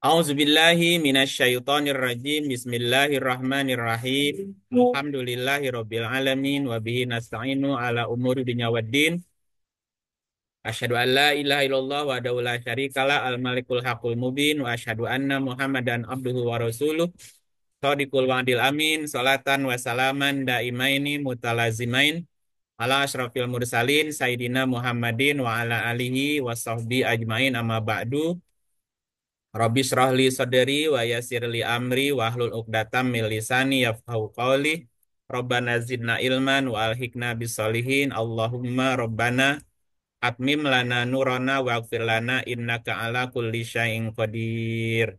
A'udzubillahi minasyaitonirrajim. Bismillahirrahmanirrahim. Alhamdulillahirabbil alamin wa bihi nasta'inu ala umuri dunya waddin. Asyhadu an la ilaha illallah wa la syarikalah al-malikul haqqul mubin wa asyhadu anna Muhammadan abduhu wa rasuluh. Shadiqul wa'dil amin. Salatan wa salaman daimaini mutalazimain ala asyrafil mursalin sayyidina Muhammadin wa ala alihi wa sahbihi ajmain amma ba'du. Rabbi shrah li sadri wa yassir li amri wa hlul 'uqdatam min lisani yafqahu qawli. Rabbana zidna ilman wa alhiqna bisolihin. Allahumma rabbana atmim lana nurana waghfir lana innaka ala kulli syai'in qadir.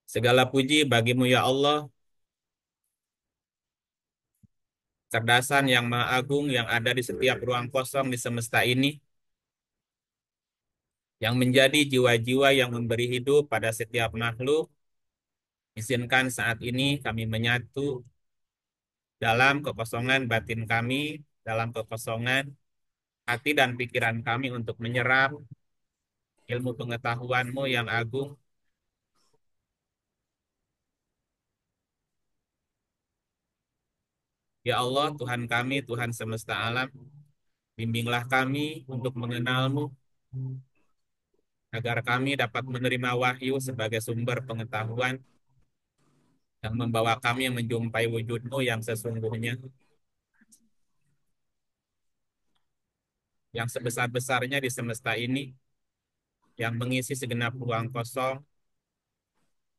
Segala puji bagimu ya Allah, cerdasan yang maha agung yang ada di setiap ruang kosong di semesta ini, yang menjadi jiwa-jiwa yang memberi hidup pada setiap makhluk. Izinkan saat ini kami menyatu dalam kekosongan batin kami, dalam kekosongan hati dan pikiran kami untuk menyerap ilmu pengetahuan-Mu yang agung. Ya Allah, Tuhan kami, Tuhan semesta alam, bimbinglah kami untuk mengenal-Mu, agar kami dapat menerima wahyu sebagai sumber pengetahuan yang membawa kami menjumpai wujud-Mu yang sesungguhnya, yang sebesar-besarnya di semesta ini, yang mengisi segenap ruang kosong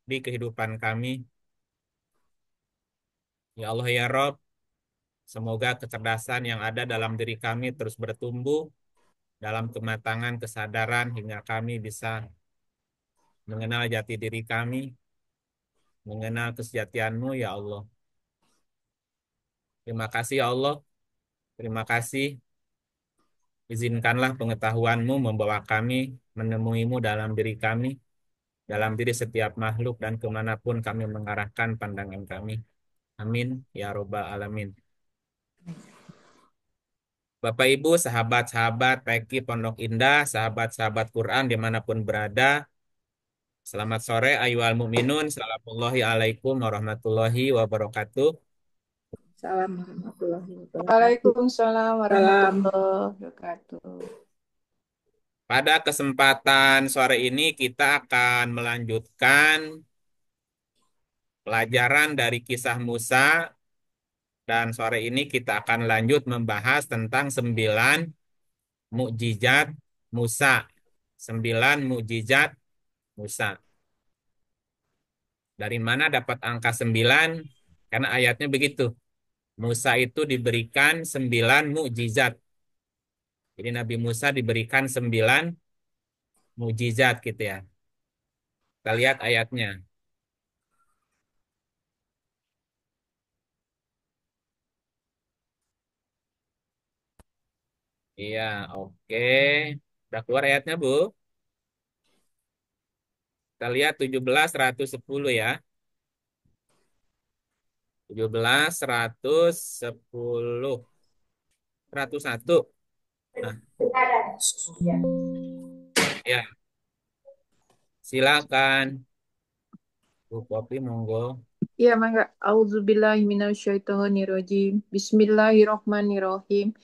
di kehidupan kami. Ya Allah ya Rob, semoga kecerdasan yang ada dalam diri kami terus bertumbuh dalam kematangan kesadaran hingga kami bisa mengenal jati diri kami, mengenal kesejatian-Mu ya Allah. Terima kasih ya Allah, terima kasih. Izinkanlah pengetahuan-Mu membawa kami menemui-Mu dalam diri kami, dalam diri setiap makhluk dan kemanapun kami mengarahkan pandangan kami. Amin ya robbal alamin. Bapak Ibu, sahabat-sahabat PK Pondok Indah, sahabat-sahabat Quran dimanapun berada, selamat sore ayyuhal mu'minun. Assalamualaikum alaikum warahmatullahi wabarakatuh. Salam warahmatullahi wabarakatuh. Waalaikumsalam Salam. warahmatullahi wabarakatuh. Pada kesempatan sore ini kita akan melanjutkan pelajaran dari kisah Musa, dan sore ini kita akan lanjut membahas tentang 9 mukjizat Musa. 9 mukjizat Musa. Dari mana dapat angka 9? Karena ayatnya begitu. Musa itu diberikan 9 mukjizat. Jadi Nabi Musa diberikan 9 mukjizat gitu ya. Kita lihat ayatnya. Iya, oke. Udah keluar ayatnya, Bu? Kita lihat 17.110 ya. 17.110. 101. Nah, ya, silakan. Bu Popi, monggo. Ya, mangga. Auzubillahi minasyaitonirrajim. Bismillahirrahmanirrahim.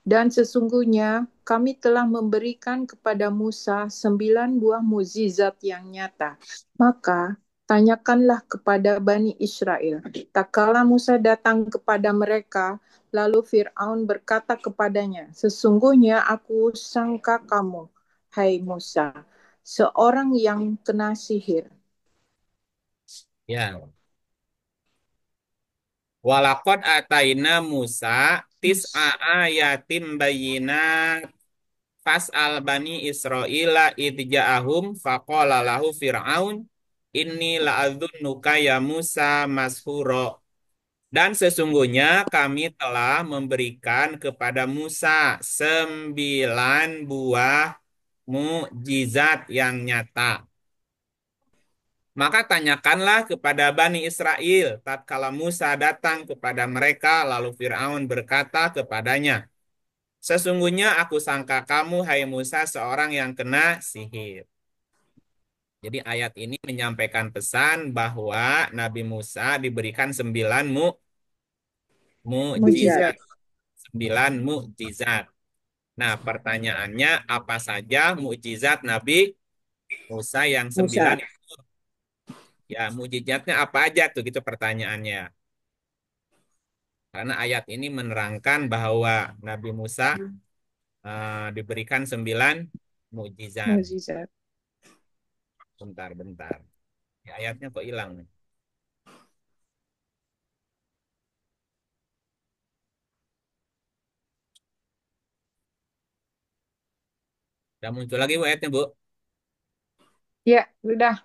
Dan sesungguhnya kami telah memberikan kepada Musa 9 buah mukjizat yang nyata. Maka tanyakanlah kepada Bani Israel. Tak kala Musa datang kepada mereka, lalu Fir'aun berkata kepadanya, sesungguhnya aku sangka kamu, hai Musa, seorang yang kena sihir. Ya. Walakad ataina Musa tis'a ayatim bayinat fas'al bani Israila idja'ahum faqala lahu Fir'aun inni la'adzunuka ya Musa mashuro. Dan sesungguhnya kami telah memberikan kepada Musa 9 buah mukjizat yang nyata. Maka tanyakanlah kepada Bani Israel, tatkala Musa datang kepada mereka, lalu Fir'aun berkata kepadanya, Sesungguhnya aku sangka kamu, hai Musa, seorang yang kena sihir. Jadi ayat ini menyampaikan pesan bahwa Nabi Musa diberikan 9 Mujizat. mukjizat, 9 mukjizat. Nah, pertanyaannya apa saja mukjizat Nabi Musa yang 9? Musa. Ya, mukjizatnya apa aja tuh gitu pertanyaannya. Karena ayat ini menerangkan bahwa Nabi Musa diberikan 9 mukjizat. Mukjizat. Bentar. Ya, ayatnya kok hilang nih. Udah muncul lagi Bu ayatnya, Bu. Ya, udah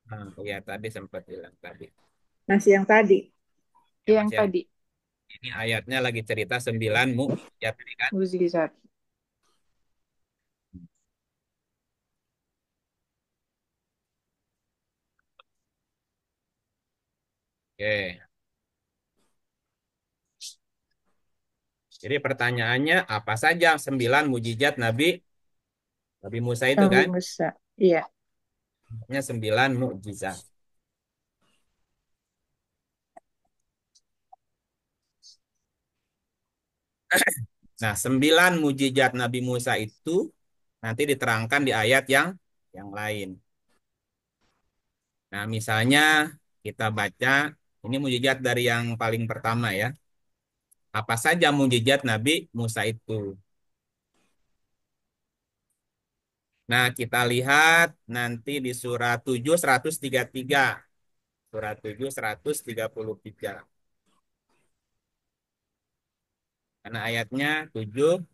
Nah, iya tadi sempat hilang tadi. Masih yang tadi. Ya yang masih yang tadi. ini ayatnya lagi cerita 9 mukjizat tadi kan. Mukjizat. Oke. Jadi pertanyaannya apa saja 9 mukjizat Nabi Musa itu Nabi kan? Musa. Iya. Nya 9 mukjizat. Nah, 9 mukjizat Nabi Musa itu nanti diterangkan di ayat yang lain. Nah, misalnya kita baca ini mukjizat dari yang paling pertama ya. Apa saja mukjizat Nabi Musa itu? Nah, kita lihat nanti di surah 7 133. Surah 7 133. Karena ayatnya 7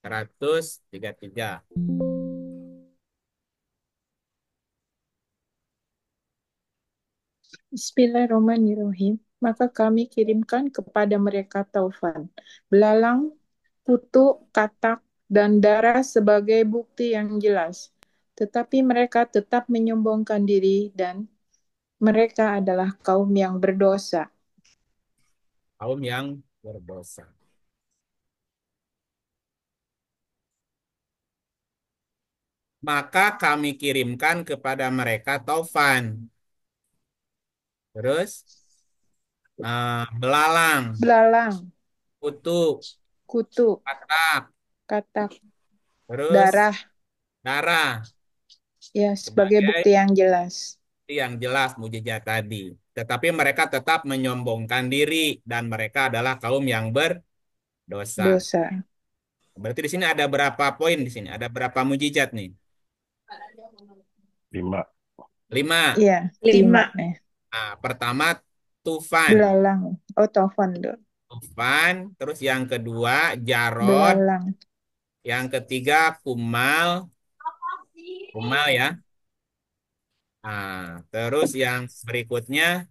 133. Bismillahirrahmanirrahim. Maka kami kirimkan kepada mereka taufan, belalang, kutu, katak, dan darah sebagai bukti yang jelas. Tetapi mereka tetap menyombongkan diri dan mereka adalah kaum yang berdosa. Kaum yang berdosa. Maka kami kirimkan kepada mereka taufan. Terus belalang, Belalang, kutu, kutu, katak, katak, terus darah, darah ya sebagai sebagai bukti yang jelas. yang jelas mujizat tadi. Tetapi mereka tetap menyombongkan diri dan mereka adalah kaum yang berdosa. Dosa. Berarti di sini ada berapa poin di sini? Ada berapa mujizat nih? 5. 5. Iya, 5. 5. Nah, pertama tufan. Belalang. Oh, taufan dulu. Tufan. Terus yang kedua jarod. Belalang. Yang ketiga kumal. Kumal ya. Nah, terus yang berikutnya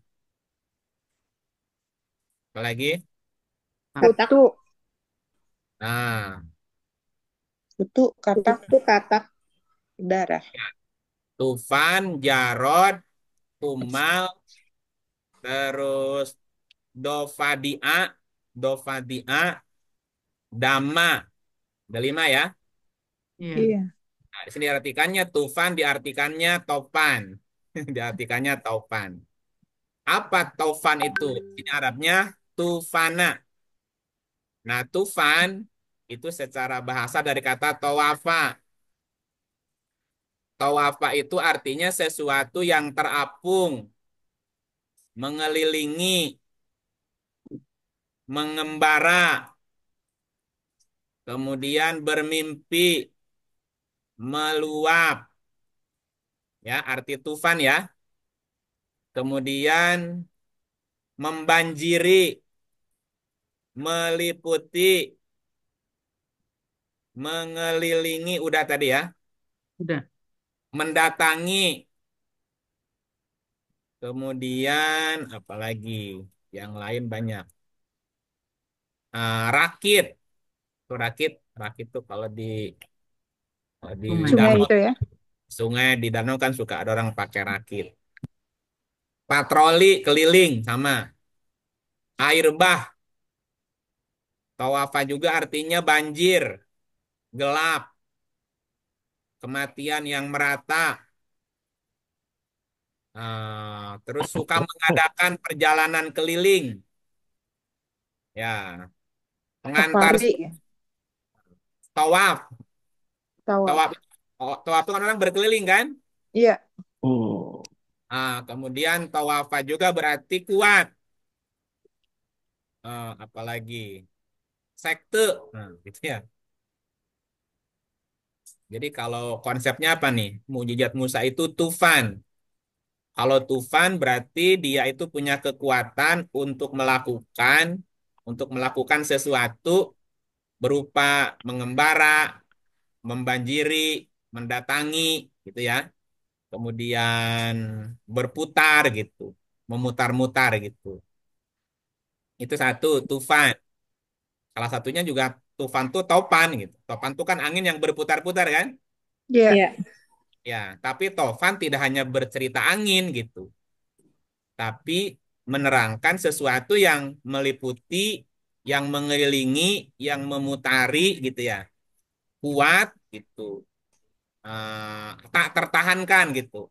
apa lagi? Katak. Kutu, Nah, kutu, katak, Itu katak. darah. tufan, jarod, kumal, terus dofadia, dofadia, dama. Ada 5 ya. Iya. Nah, di sini diartikannya tufan, diartikannya topan. Diartikannya topan. Apa taufan itu? Ini Arabnya tufana. Nah, tufan itu secara bahasa dari kata tawafa. Tawafa itu artinya sesuatu yang terapung, mengelilingi, mengembara, kemudian bermimpi, meluap. Ya, arti tufan ya. Kemudian membanjiri, meliputi, mengelilingi udah tadi ya. Udah. Mendatangi. Kemudian apalagi yang lain banyak. Rakit. Tuh rakit tuh kalau di Sungai. Sungai danau, itu ya. sungai di danau kan suka ada orang pakai rakit. Patroli keliling sama air bah, Tawafa juga artinya banjir, gelap, kematian yang merata. Terus suka mengadakan perjalanan keliling. Ya, mengantar Safari ya. tawaf. Tawaf. Tawaf, tawaf itu kan orang berkeliling kan? Iya. Kemudian tawafa juga berarti kuat. Apalagi sekte. Nah, gitu ya. Jadi kalau konsepnya apa nih? Mukjizat Musa itu tufan. Kalau tufan berarti dia itu punya kekuatan untuk melakukan sesuatu berupa mengembara, membanjiri, mendatangi, gitu ya. Kemudian berputar gitu, memutar-mutar gitu. Itu satu, tufan. Salah satunya juga tufan tuh topan gitu. Topan tuh kan angin yang berputar-putar kan? Iya. Iya. Ya, tapi tofan tidak hanya bercerita angin gitu, tapi menerangkan sesuatu yang meliputi, yang mengelilingi, yang memutari gitu ya. Kuat gitu. Tak tertahankan gitu.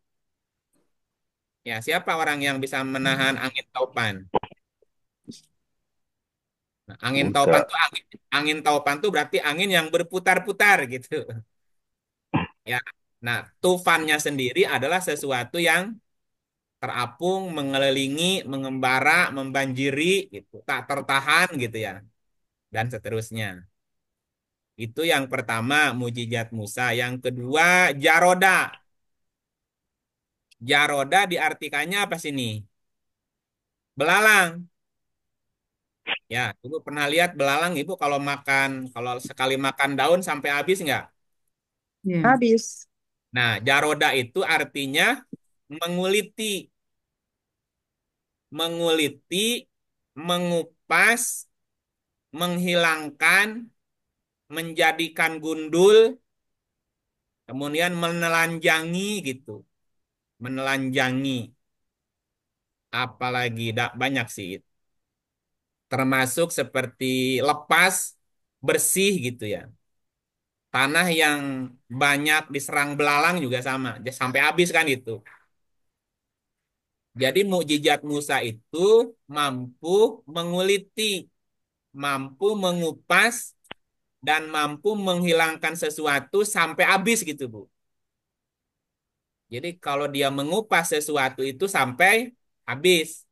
Ya, siapa orang yang bisa menahan angin topan? Nah, angin taupan tuh berarti angin yang berputar-putar gitu. Ya. Nah, tufannya sendiri adalah sesuatu yang terapung, mengelilingi, mengembara, membanjiri gitu, tak tertahan gitu ya, dan seterusnya. Itu yang pertama, mujizat Musa. Yang kedua, jaroda. Jaroda diartikannya apa sini? Belalang. Ya, Ibu pernah lihat belalang Ibu kalau sekali makan daun sampai habis nggak? Hmm. Habis. Nah, jaroda itu artinya menguliti, menguliti, mengupas, menghilangkan, menjadikan gundul, kemudian menelanjangi gitu, menelanjangi. Apalagi banyak sih, termasuk seperti lepas, bersih gitu ya. Tanah yang banyak diserang belalang juga sama, sampai habis kan itu. Jadi mukjizat Musa itu mampu menguliti, mampu mengupas, dan mampu menghilangkan sesuatu sampai habis gitu, Bu. Jadi kalau dia mengupas sesuatu itu sampai habis.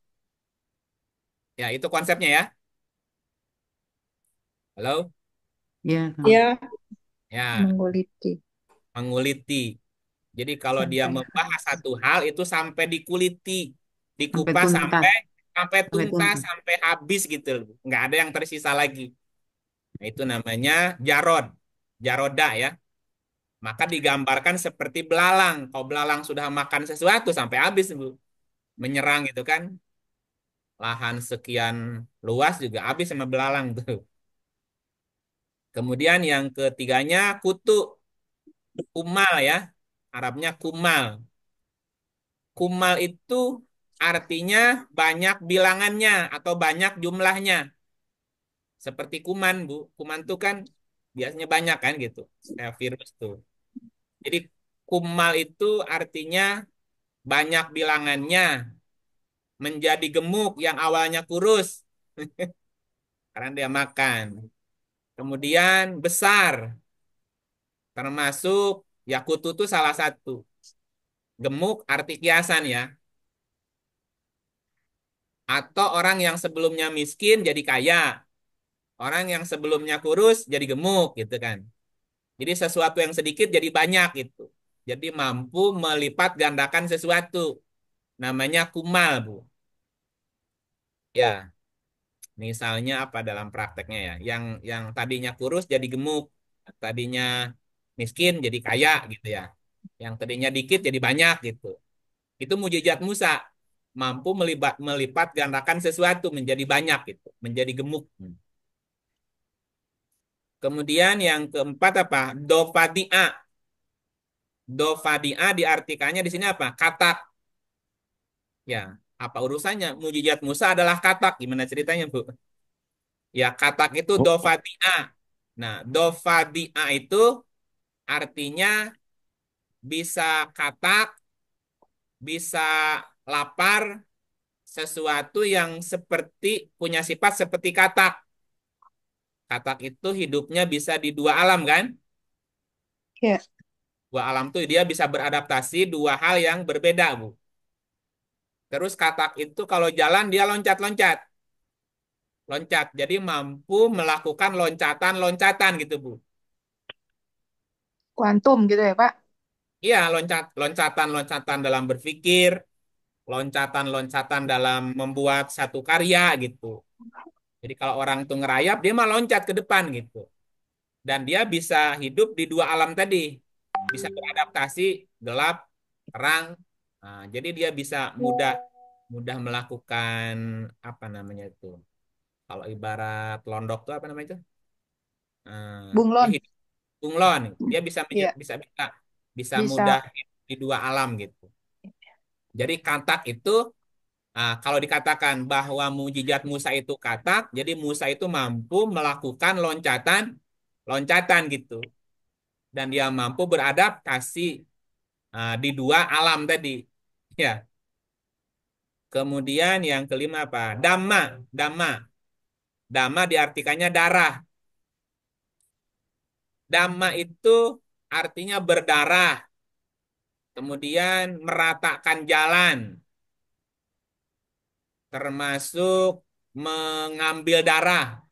Ya, itu konsepnya ya. Halo? Ya, Kang. Ya. Ya, Menguliti. menguliti. Jadi kalau dia Sampai membahas satu hal itu sampai dikuliti, Sampai dikupas tuntas. sampai sampai Sampai tuntas, tuntas. sampai habis gitu loh. Nggak ada yang tersisa lagi. Nah, itu namanya jarod, jaroda ya. Maka digambarkan seperti belalang. Kalau belalang sudah makan sesuatu sampai habis, Bu. Menyerang itu kan. Lahan sekian luas juga habis sama belalang tuh. Kemudian yang ketiganya kutu, kumal ya. Arabnya kumal. Kumal itu artinya banyak bilangannya atau banyak jumlahnya. Seperti kuman, Bu. Kuman tuh kan biasanya banyak kan gitu. Kayak virus tuh. Jadi kumal itu artinya banyak bilangannya, menjadi gemuk yang awalnya kurus karena dia makan. Kemudian besar, termasuk ya kutu itu salah satu. Gemuk arti kiasan ya. Atau orang yang sebelumnya miskin jadi kaya. Orang yang sebelumnya kurus jadi gemuk gitu kan. Jadi sesuatu yang sedikit jadi banyak gitu. Jadi mampu melipat gandakan sesuatu. Namanya kumal, Bu. Ya, misalnya apa dalam prakteknya ya? Yang tadinya kurus jadi gemuk, tadinya miskin jadi kaya gitu ya. Yang tadinya dikit jadi banyak gitu. Itu mujizat Musa, mampu melipat gandakan sesuatu menjadi banyak gitu, menjadi gemuk. Kemudian yang keempat apa? Dofadia. Dofadia diartikannya di sini apa? Katak. Ya, apa urusannya? Mujizat Musa adalah katak. Gimana ceritanya, Bu? Ya, katak itu Oh, dofadia. Nah, dofadia itu artinya bisa katak, bisa lapar, sesuatu yang seperti punya sifat seperti katak. Katak itu hidupnya bisa di dua alam kan? Ya. Dua alam tuh dia bisa beradaptasi dua hal yang berbeda, Bu. Terus katak itu kalau jalan dia loncat-loncat. Loncat. Jadi mampu melakukan loncatan-loncatan gitu, Bu. Kuantum gitu ya, Pak? Iya, loncatan-loncatan dalam berpikir, loncatan-loncatan dalam membuat satu karya gitu. Jadi kalau orang tuh ngerayap, dia mah loncat ke depan gitu. Dan dia bisa hidup di dua alam tadi. Bisa beradaptasi gelap, terang. Nah, jadi dia bisa mudah mudah melakukan apa namanya itu. Kalau ibarat londok tuh apa namanya itu? Dia Bunglon. hidup bunglon. Dia bisa Iya, bisa bisa bisa mudah bisa. di dua alam gitu. Jadi katak itu kalau dikatakan bahwa mujizat Musa itu katak, jadi Musa itu mampu melakukan loncatan gitu. Dan dia mampu beradaptasi di dua alam tadi. Ya. Kemudian yang kelima apa? Dhamma. Dhamma. Dhamma diartikannya darah. Dhamma itu artinya berdarah. Kemudian meratakan jalan. Termasuk mengambil darah.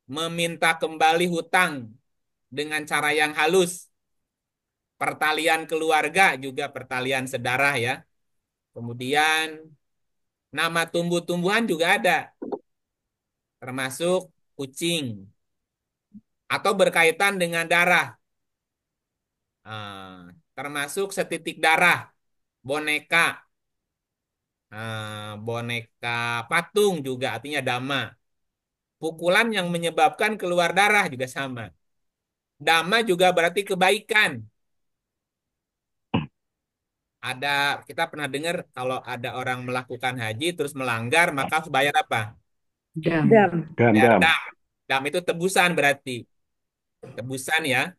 Meminta kembali hutang dengan cara yang halus. Pertalian keluarga juga pertalian sedarah ya. Kemudian nama tumbuh-tumbuhan juga ada. Termasuk kucing. Atau berkaitan dengan darah. Termasuk setitik darah. Boneka. Boneka patung juga artinya dhamma. Pukulan yang menyebabkan keluar darah juga sama. Dhamma juga berarti kebaikan. Ada kita pernah dengar kalau ada orang melakukan haji terus melanggar maka harus bayar apa? Dam. Dam. Bayar gandam. dam. Dam itu tebusan berarti. Tebusan ya.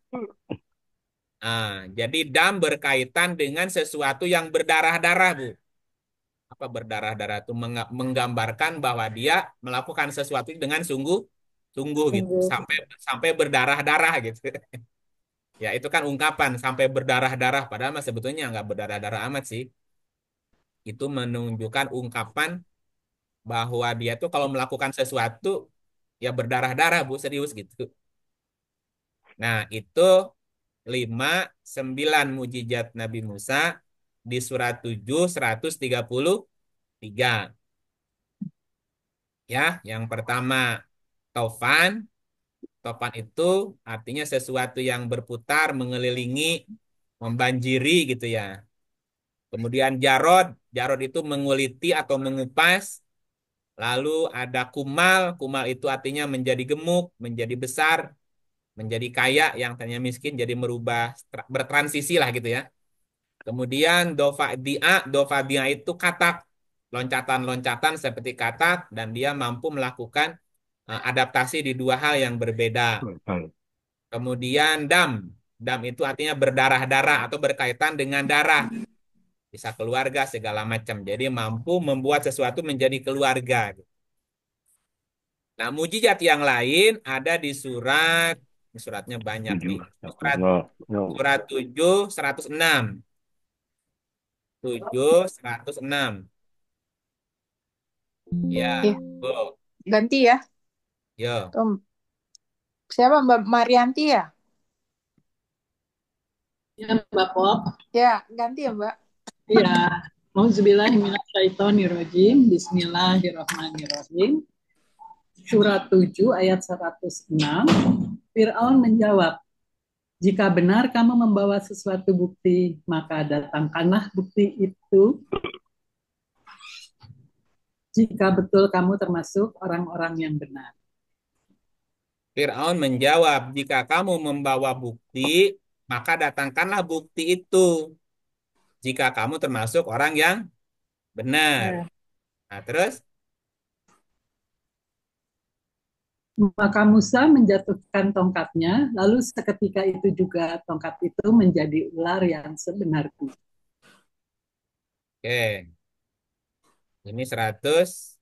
Jadi dam berkaitan dengan sesuatu yang berdarah-darah, Bu. Apa berdarah-darah itu menggambarkan bahwa dia melakukan sesuatu dengan sungguh gitu, Sungguh. sampai sampai berdarah-darah gitu. Ya, itu kan ungkapan sampai berdarah-darah padahal mah sebetulnya nggak berdarah-darah amat sih. Itu menunjukkan ungkapan bahwa dia tuh kalau melakukan sesuatu ya berdarah-darah, Bu, serius gitu. Nah, itu 5, 9 mujizat Nabi Musa di surat 7, 133. Ya, yang pertama Taufan. Taufan itu artinya sesuatu yang berputar, mengelilingi, membanjiri gitu ya. Kemudian Jarod. Jarod itu menguliti atau mengupas. Lalu ada Kumal. Kumal itu artinya menjadi gemuk, menjadi besar, menjadi kaya, yang tadinya miskin jadi merubah, bertransisi lah gitu ya. Kemudian Dofadia itu katak, loncatan-loncatan seperti katak, dan dia mampu melakukan adaptasi di dua hal yang berbeda. Kemudian dam itu artinya berdarah-darah atau berkaitan dengan darah, bisa keluarga segala macam. Jadi mampu membuat sesuatu menjadi keluarga. Nah, mujizat yang lain ada di ini suratnya banyak nih. 7. Surat No, no. surat 7, 106. 7, 106. Ya, Ya, Bu. ganti ya. Yo. Tom. Siapa Mbak Marianti ya? Ya, Mbak Pop. Ya, ganti ya, Mbak. Ya, Auzubillahiminasyaitonirrajim. Bismillahirrahmanirrahim. Surat 7 ayat 106. Fir'aun menjawab, jika benar kamu membawa sesuatu bukti, maka datangkanlah bukti itu. Jika betul kamu termasuk orang-orang yang benar. Fir'aun menjawab, jika kamu membawa bukti, maka datangkanlah bukti itu. Jika kamu termasuk orang yang benar. Nah, Nah, terus Maka Musa menjatuhkan tongkatnya, lalu seketika itu juga tongkat itu menjadi ular yang sebenarnya. Oke, ini 107,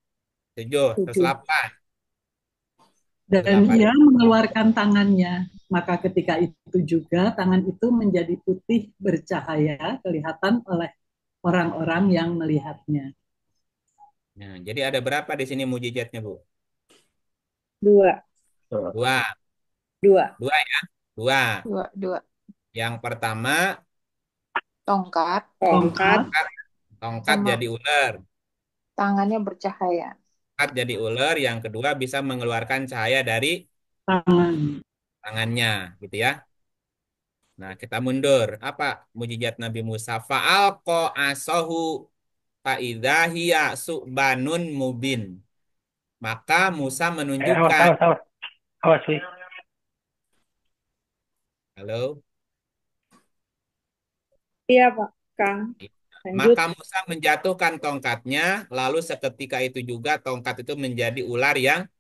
7. 108. Dan 108. ia mengeluarkan tangannya, maka ketika itu juga tangan itu menjadi putih bercahaya, kelihatan oleh orang-orang yang melihatnya. Nah, jadi ada berapa di sini mujizatnya, Bu? 2. Dua. 2. Dua ya? Dua. Dua. Yang pertama, Tongkat Tongkat. tongkat sama jadi ular. tangannya bercahaya. Tongkat jadi ular. Yang kedua bisa mengeluarkan cahaya dari Tangan. tangannya, gitu ya. Nah, kita mundur. Apa mujizat Nabi Musa? Fa'alqa asahu fa'idha hiya su'banun mubin. Maka Musa Awas, menunjukkan. awas, awas. Awas, Wi. Halo? Iya, Pak. Kang. Lanjut. Maka Musa menjatuhkan tongkatnya, lalu seketika itu juga tongkat itu menjadi ular yang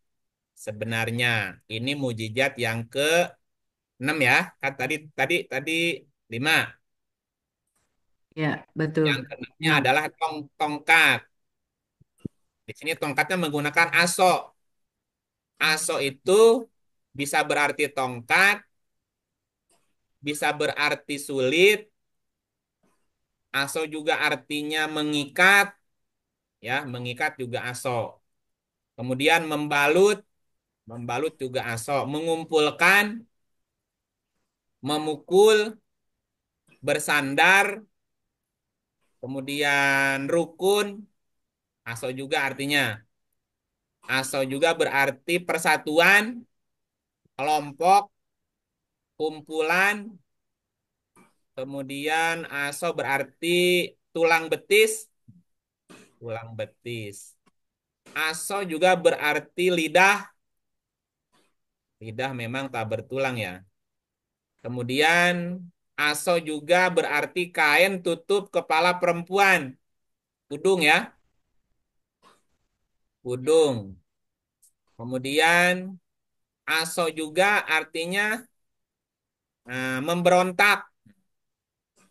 sebenarnya. Ini mujizat yang ke-6 ya. Kan tadi 5. Ya, betul. Yang ke-6-nya Enam. adalah tongkat. Di sini tongkatnya menggunakan aso. Aso itu bisa berarti tongkat, bisa berarti sulit, aso juga artinya mengikat, ya, mengikat juga aso. Kemudian membalut, membalut juga aso, mengumpulkan, memukul, bersandar, kemudian rukun, aso juga artinya. Aso juga berarti persatuan, kelompok, kumpulan, kemudian aso berarti tulang betis, tulang betis. Aso juga berarti lidah, lidah memang tak bertulang ya. Kemudian aso juga berarti kain tutup kepala perempuan. Kudung ya. Kudung. Kemudian aso juga artinya memberontak.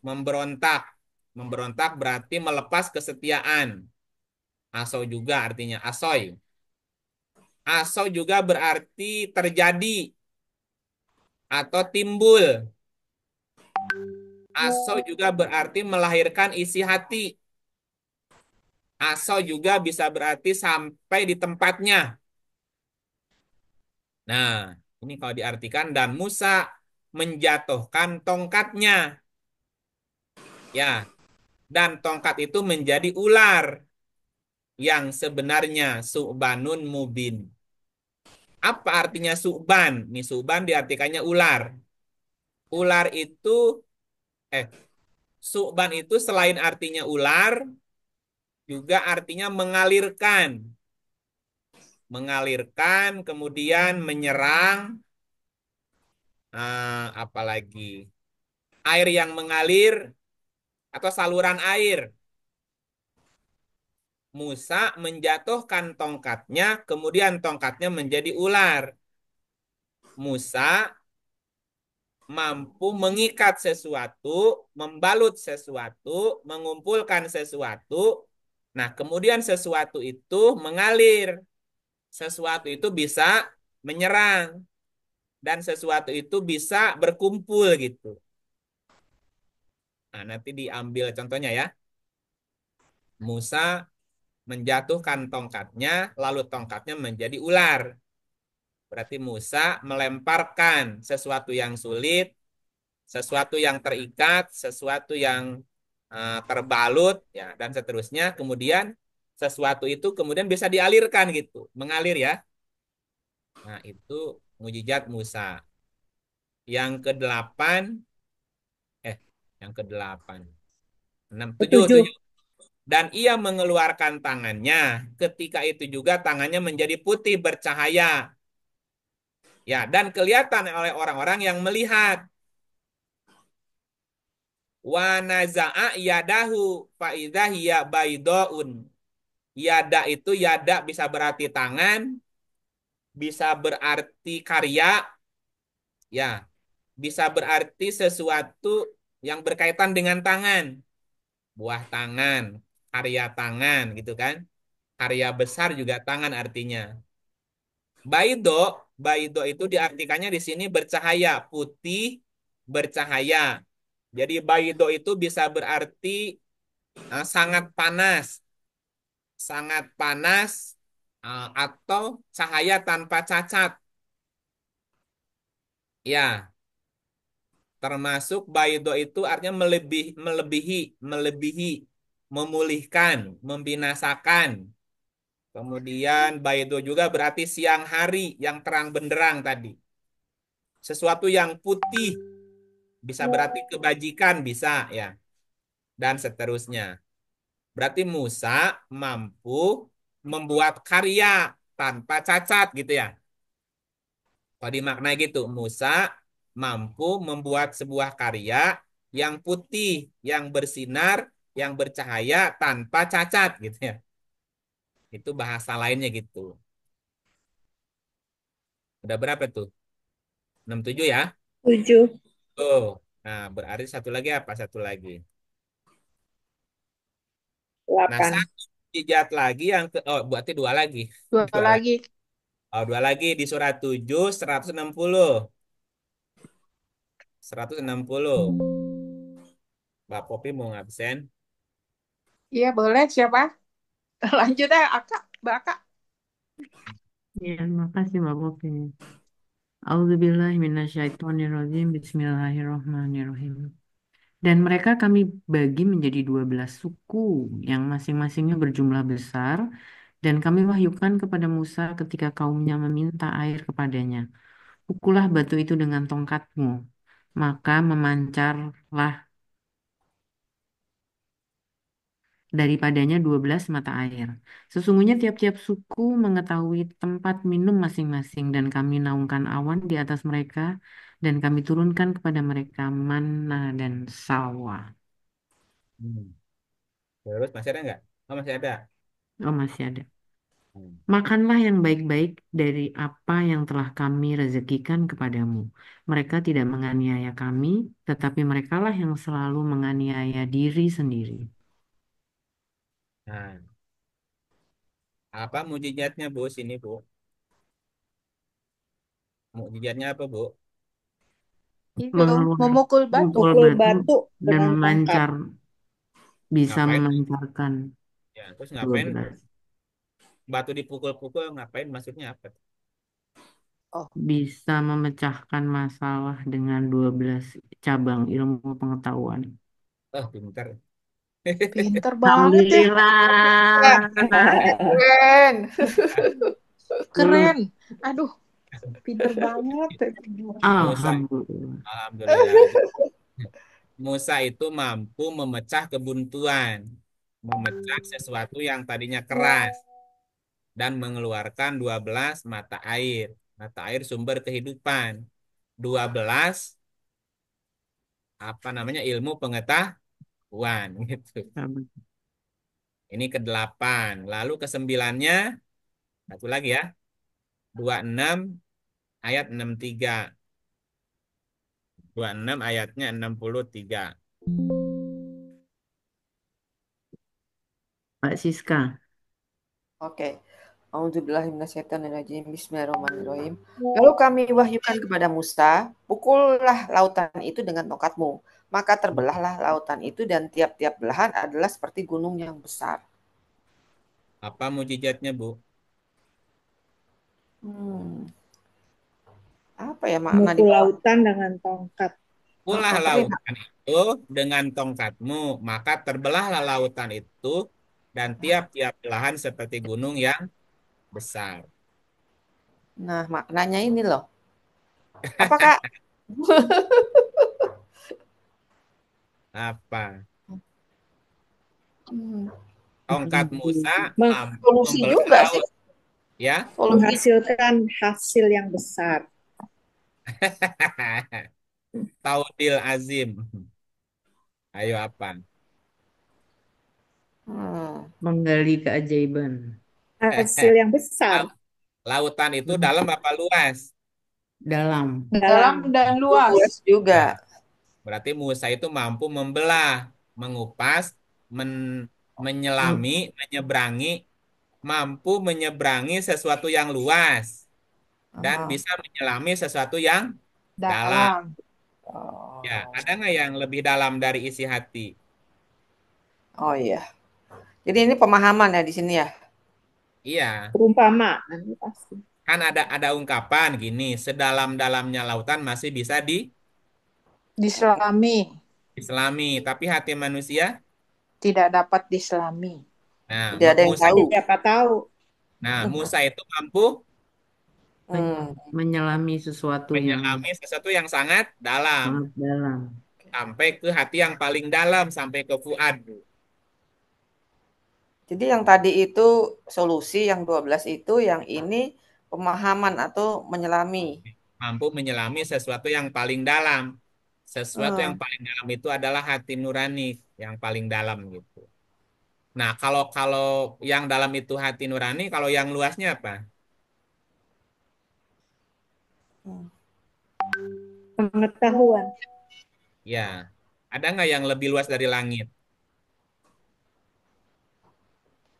Memberontak. Memberontak berarti melepas kesetiaan. Aso juga artinya asoy. Aso juga berarti terjadi atau timbul. Aso juga berarti melahirkan isi hati. Aso juga bisa berarti sampai di tempatnya. Nah, ini kalau diartikan dan Musa menjatuhkan tongkatnya. Ya, dan tongkat itu menjadi ular yang sebenarnya su'banun mubin. Apa artinya su'ban? Nih su'ban diartikannya ular. Ular itu eh su'ban itu selain artinya ular juga artinya mengalirkan. Mengalirkan kemudian menyerang apalagi air yang mengalir atau saluran air. Musa menjatuhkan tongkatnya, kemudian tongkatnya menjadi ular. Musa mampu mengikat sesuatu, membalut sesuatu, mengumpulkan sesuatu. Nah, kemudian sesuatu itu mengalir. Sesuatu itu bisa menyerang. Dan sesuatu itu bisa berkumpul gitu. Nah, nanti diambil contohnya ya. Musa menjatuhkan tongkatnya, lalu tongkatnya menjadi ular. Berarti Musa melemparkan sesuatu yang sulit, sesuatu yang terikat, sesuatu yang terbalut, ya, dan seterusnya. Kemudian sesuatu itu kemudian bisa dialirkan gitu, mengalir ya. Nah, itu mujizat Musa. Yang ke-8, eh, yang ke-8, 6, 7, 7. 7. Dan ia mengeluarkan tangannya. Ketika itu juga tangannya menjadi putih bercahaya. Ya, dan kelihatan oleh orang-orang yang melihat. Wa naza'a yadahu fa idza hiya baydaun. Yada itu yada bisa berarti tangan, bisa berarti karya, ya, bisa berarti sesuatu yang berkaitan dengan tangan, buah tangan, karya tangan gitu kan. Karya besar juga tangan artinya. Baido, baido itu diartikannya di sini bercahaya, putih, bercahaya. Jadi baido itu bisa berarti sangat panas, atau cahaya tanpa cacat. Ya, termasuk baido itu artinya melebihi, memulihkan, membinasakan. Kemudian baido juga berarti siang hari yang terang benderang tadi. Sesuatu yang putih bisa berarti kebajikan bisa ya, dan seterusnya. Berarti Musa mampu membuat karya tanpa cacat gitu ya. Kalau dimaknai gitu, Musa mampu membuat sebuah karya yang putih, yang bersinar, yang bercahaya tanpa cacat gitu ya. Itu bahasa lainnya gitu. Udah berapa tuh? 67 ya? 7. Oh, nah berarti satu lagi apa? Satu lagi. Nah, 8. satu hujjat lagi yang oh berarti dua lagi. Dua Dua lagi. lagi. Oh, dua lagi di surat 7, 160. 160. Mbak Popi mau ngabsen? Iya, boleh. Siapa? Lanjut ya, Akak. Mbak Akak. Ya, makasih Mbak Popi. Auzubillahi minasyaitonirrajim. Bismillahirrahmanirrahim. Dan mereka kami bagi menjadi 12 suku yang masing-masingnya berjumlah besar. Dan kami wahyukan kepada Musa ketika kaumnya meminta air kepadanya. Pukullah batu itu dengan tongkatmu. Maka memancarlah daripadanya 12 mata air. Sesungguhnya tiap-tiap suku mengetahui tempat minum masing-masing dan kami naungkan awan di atas mereka dan kami turunkan kepada mereka manna dan salwa. Hmm. Terus masih ada nggak? Oh, masih ada. Oh masih ada. Hmm. Makanlah yang baik-baik dari apa yang telah kami rezekikan kepadamu. Mereka tidak menganiaya kami, tetapi merekalah yang selalu menganiaya diri sendiri. Nah, apa mujizatnya Bu sini Bu? Mujizatnya apa Bu? Itu, Mengeluarkan memukul batu. pukul Mukul batu batu dan dengan tongkat. memancar bisa Ngapain? memancarkan Ya, terus ngapain 12. batu dipukul-pukul? Ngapain? Maksudnya apa? Oh, Bisa memecahkan masalah dengan 12 cabang ilmu pengetahuan. Oh, pintar. pinter banget ya. Ya, Alhamdulillah. keren. 10. Keren. Aduh, pinter banget. Musa, Alhamdulillah. alhamdulillah. Musa itu mampu memecah kebuntuan, memecah sesuatu yang tadinya keras dan mengeluarkan 12 mata air. Mata air sumber kehidupan. 12 apa namanya ilmu pengetahuan gitu. Ini ke-8. Lalu ke-9-nya satu lagi ya. 26 ayat 63. 26 ayatnya 63. Pak Siska. Oke. A'udzubillahiminasyaitonirrajim. Bismillahirrahmanirrahim. Lalu kami wahyukan kepada Musa, pukullah lautan itu dengan tongkatmu. Maka terbelahlah lautan itu dan tiap-tiap belahan adalah seperti gunung yang besar. Apa mujizatnya, Bu? Hmm, apa ya makna di Mukul bawah? lautan dengan tongkat. Pulah Tapi lautan itu dengan tongkatmu, maka terbelahlah lautan itu dan tiap-tiap belahan seperti gunung yang besar. nah maknanya ini loh. Apa Kak? Apa? Hmm, Tongkat Musa Meng- mampu solusi membelah juga sih. laut, ya. Solusi. Menghasilkan hasil yang besar. Taudil azim. Ayo apa? Hmm, Menggali keajaiban. Hasil yang besar. Lautan itu dalam apa luas? Dalam. Dalam Dalam. dan luas. Luas juga. Nah, berarti Musa itu mampu membelah, mengupas, menyelami, menyeberangi, mampu menyeberangi sesuatu yang luas dan Aha. bisa menyelami sesuatu yang dalam. Dalam. Ya, Oh, ada nggak yang lebih dalam dari isi hati? oh iya. Jadi ini pemahaman ya di sini ya. Iya, Perumpamaan pasti. kan ada ungkapan gini, sedalam-dalamnya lautan masih bisa Diselami. diselami, tapi hati manusia, Tidak dapat diselami. nah, Tidak ada yang Musa, tahu. Siapa tahu? Musa itu mampu Hmm. Menyelami sesuatu yang menyelami sesuatu yang sangat dalam, sangat dalam. sampai ke hati yang paling dalam, sampai ke fuad. Jadi yang tadi itu solusi, yang 12 itu, yang ini pemahaman atau menyelami. Mampu menyelami sesuatu yang paling dalam. Sesuatu yang Hmm. paling dalam itu adalah hati nurani yang paling dalam gitu. Nah, kalau kalau yang dalam itu hati nurani, kalau yang luasnya apa? Hmm. Pengetahuan. Ya, ada nggak yang lebih luas dari langit?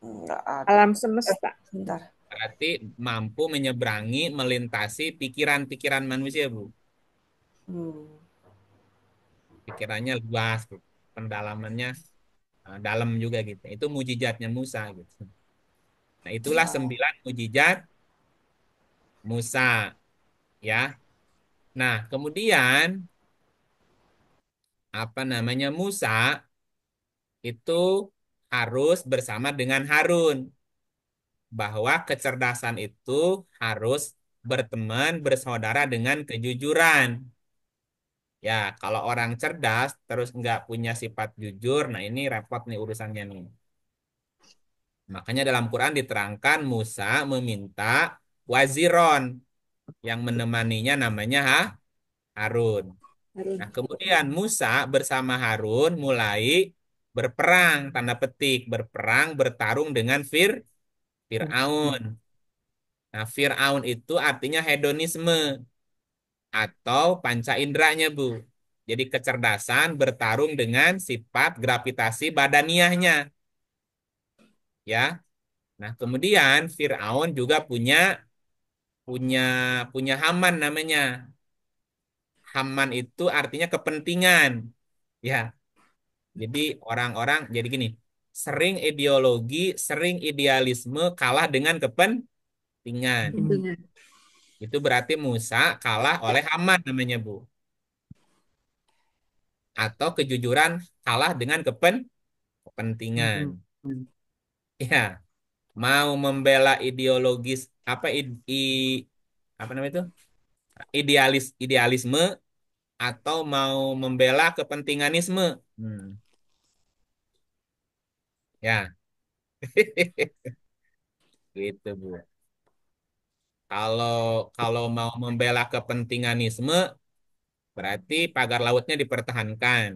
Enggak ada. Alam semesta. Sebentar. Berarti mampu menyeberangi, melintasi pikiran-pikiran manusia, Bu. Hmm. Pikirannya luas, Bu. Pendalamannya dalam juga gitu. Itu mujizatnya Musa gitu. Nah, itulah 9 mujizat Musa, ya. Nah, kemudian apa namanya Musa itu harus bersama dengan Harun, bahwa kecerdasan itu harus berteman, bersaudara dengan kejujuran. Ya, kalau orang cerdas terus nggak punya sifat jujur, nah ini repot nih urusannya nih. Makanya dalam Quran diterangkan Musa meminta waziron yang menemaninya namanya Harun. Nah, Harun. kemudian Musa bersama Harun mulai berperang, tanda petik, berperang, bertarung dengan Fir'aun. Nah, Fir'aun itu artinya hedonisme atau panca inderanya, Bu. Jadi kecerdasan bertarung dengan sifat gravitasi badaniahnya, ya. Nah, kemudian Fir'aun juga punya punya punya Haman namanya. Haman itu artinya kepentingan. Ya, jadi orang-orang jadi gini, sering ideologi, sering idealisme kalah dengan kepentingan. Intinya. Itu berarti Musa kalah oleh Haman namanya, Bu. Atau kejujuran kalah dengan kepentingan. Ya, mau membela ideologis apa apa namanya itu? Idealisme atau mau membela kepentinganisme. Hmm, ya. Gitu, Bu. Kalau kalau mau membela kepentinganisme berarti pagar lautnya dipertahankan.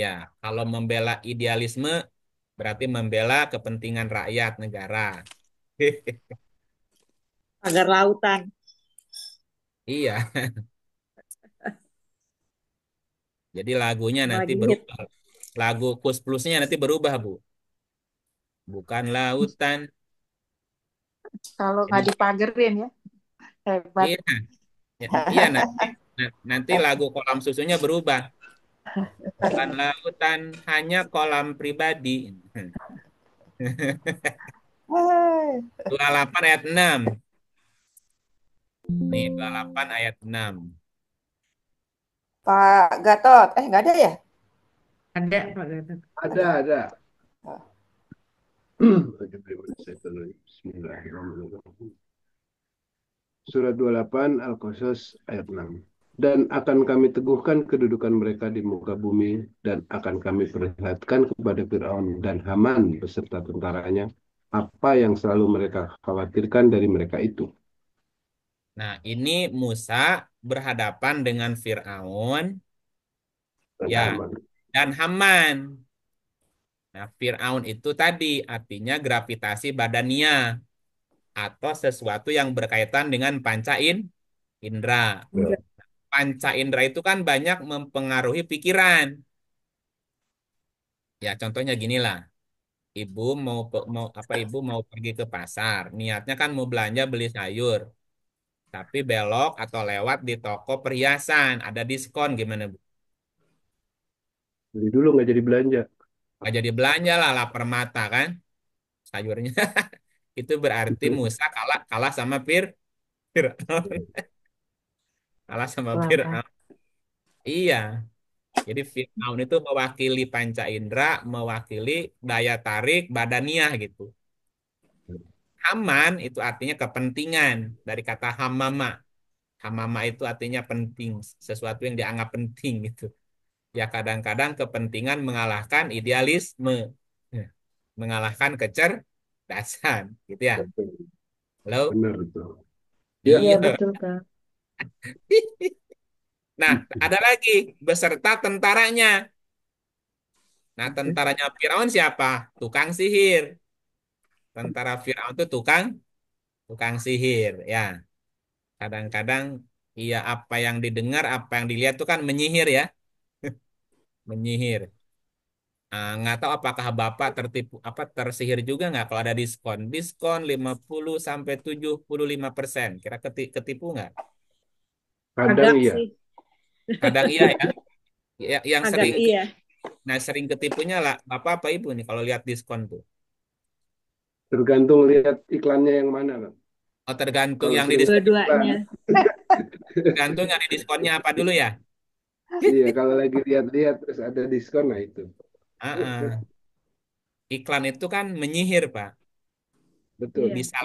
Ya, kalau membela idealisme berarti membela kepentingan rakyat negara. Agar lautan. Iya, jadi lagunya nanti Lagi hit. berubah. Lagu Kus Plusnya nanti berubah, Bu. Bukan lautan. Kalau nggak Jadi dipagerin ya, hebat. iya, ya, iya nanti lagu kolam susunya berubah. Bukan lautan, hanya kolam pribadi. Hai. 28 ayat 6. Nih, 28 ayat 6. Pak Gatot, nggak ada ya? Ada, Pak Gatot. Ada. Oh. Bismillahirrahmanirrahim. Surat 28 Al-Qasas ayat 6. Dan akan kami teguhkan kedudukan mereka di muka bumi dan akan kami perlihatkan kepada Firaun dan Haman beserta tentaranya apa yang selalu mereka khawatirkan dari mereka itu. Nah, ini Musa berhadapan dengan Fir'aun, Dan ya, Haman. dan Haman. Nah, Fir'aun itu tadi artinya gravitasi badania. atau sesuatu yang berkaitan dengan indera. Ya. Panca indera itu kan banyak mempengaruhi pikiran. Ya, contohnya gini lah. Ibu ibu mau pergi ke pasar. Niatnya kan mau belanja beli sayur. Tapi belok atau lewat di toko perhiasan, ada diskon gimana, Bu? Beli dulu nggak jadi belanja. Nggak jadi belanja lah, lapar mata kan sayurnya. Itu berarti Musa kalah kalah sama Fir'aun. Kalah sama Wah, Fir'aun. Iya. Jadi Fir'aun itu mewakili panca indera, mewakili daya tarik badaniah gitu. Haman itu artinya kepentingan dari kata hamama. Hamama itu artinya penting, sesuatu yang dianggap penting gitu. Ya kadang-kadang kepentingan mengalahkan idealisme, ya, mengalahkan kecerdasan, gitu ya. Halo? Benar itu. Ya, iya Iya. betul Kak. Nah, ada lagi beserta tentaranya. Nah, tentaranya Firaun siapa? Tukang sihir. Tentara Firaun itu tukang tukang sihir, ya. Kadang-kadang iya apa yang didengar, apa yang dilihat itu kan menyihir ya, menyihir. Nggak tahu apakah Bapak tertipu apa tersihir juga nggak kalau ada diskon. Diskon 50 sampai 75%. Kira ketipu nggak? kadang Agak iya. sih, Kadang iya ya. Yang agak sering iya. nah sering ketipunya lah Bapak apa Ibu nih kalau lihat diskon tuh. Tergantung lihat iklannya yang mana, Bang. Oh, tergantung Kalau yang di sering diskon, iklan, Dua-duanya. tergantung yang di diskonnya apa dulu ya. iya kalau lagi lihat-lihat terus ada diskon, nah itu. Ah, ah. Iklan itu kan menyihir, Pak. Betul. Iya, Bisa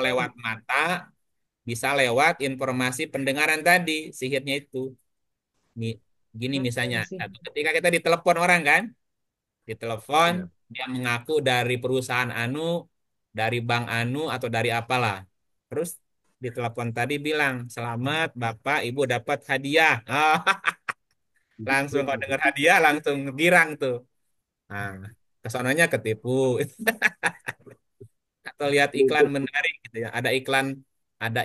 lewat mata, bisa lewat informasi pendengaran tadi, sihirnya itu. Nih, gini misalnya, sih. ketika kita ditelepon orang kan, ditelepon, Ya. dia mengaku dari perusahaan anu, dari bank anu, atau dari apalah. Terus ditelepon tadi bilang, selamat Bapak, Ibu dapat hadiah. Langsung kalau dengar hadiah, langsung girang tuh. Nah, kesononya ketipu. Atau lihat iklan menarik gitu ya. Ada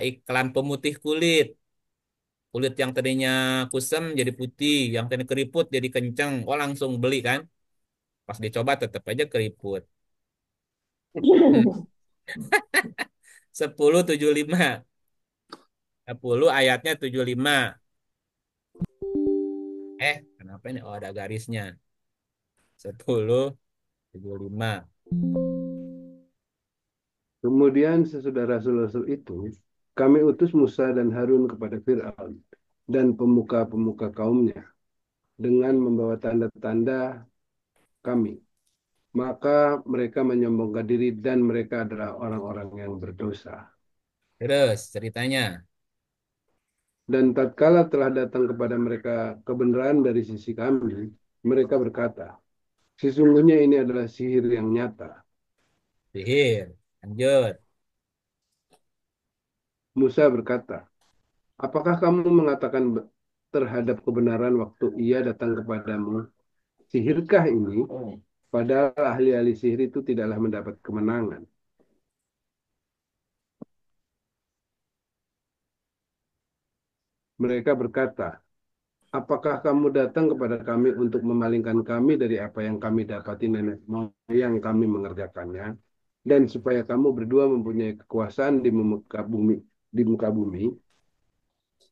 iklan pemutih kulit. Kulit yang tadinya kusam jadi putih, yang tadinya keriput jadi kenceng. Oh, langsung beli kan? Pas dicoba tetap aja keriput. Hmm. 10:75. 10 ayatnya 75. Kenapa ini? Oh, ada garisnya. 10:75. Kemudian sesudah rasul-rasul itu, kami utus Musa dan Harun kepada Fir'aun dan pemuka-pemuka kaumnya dengan membawa tanda-tanda kami. Maka mereka menyombongkan diri dan mereka adalah orang-orang yang berdosa. Terus ceritanya. Dan tatkala telah datang kepada mereka kebenaran dari sisi kami, mereka berkata, sesungguhnya ini adalah sihir yang nyata. Sihir. Lanjut. Musa berkata, apakah kamu mengatakan terhadap kebenaran waktu ia datang kepadamu? Sihirkah ini? Padahal ahli-ahli sihir itu tidaklah mendapat kemenangan. Mereka berkata, apakah kamu datang kepada kami untuk memalingkan kami dari apa yang kami dapati nenek moyang kami mengerjakannya? Dan supaya kamu berdua mempunyai kekuasaan di muka bumi,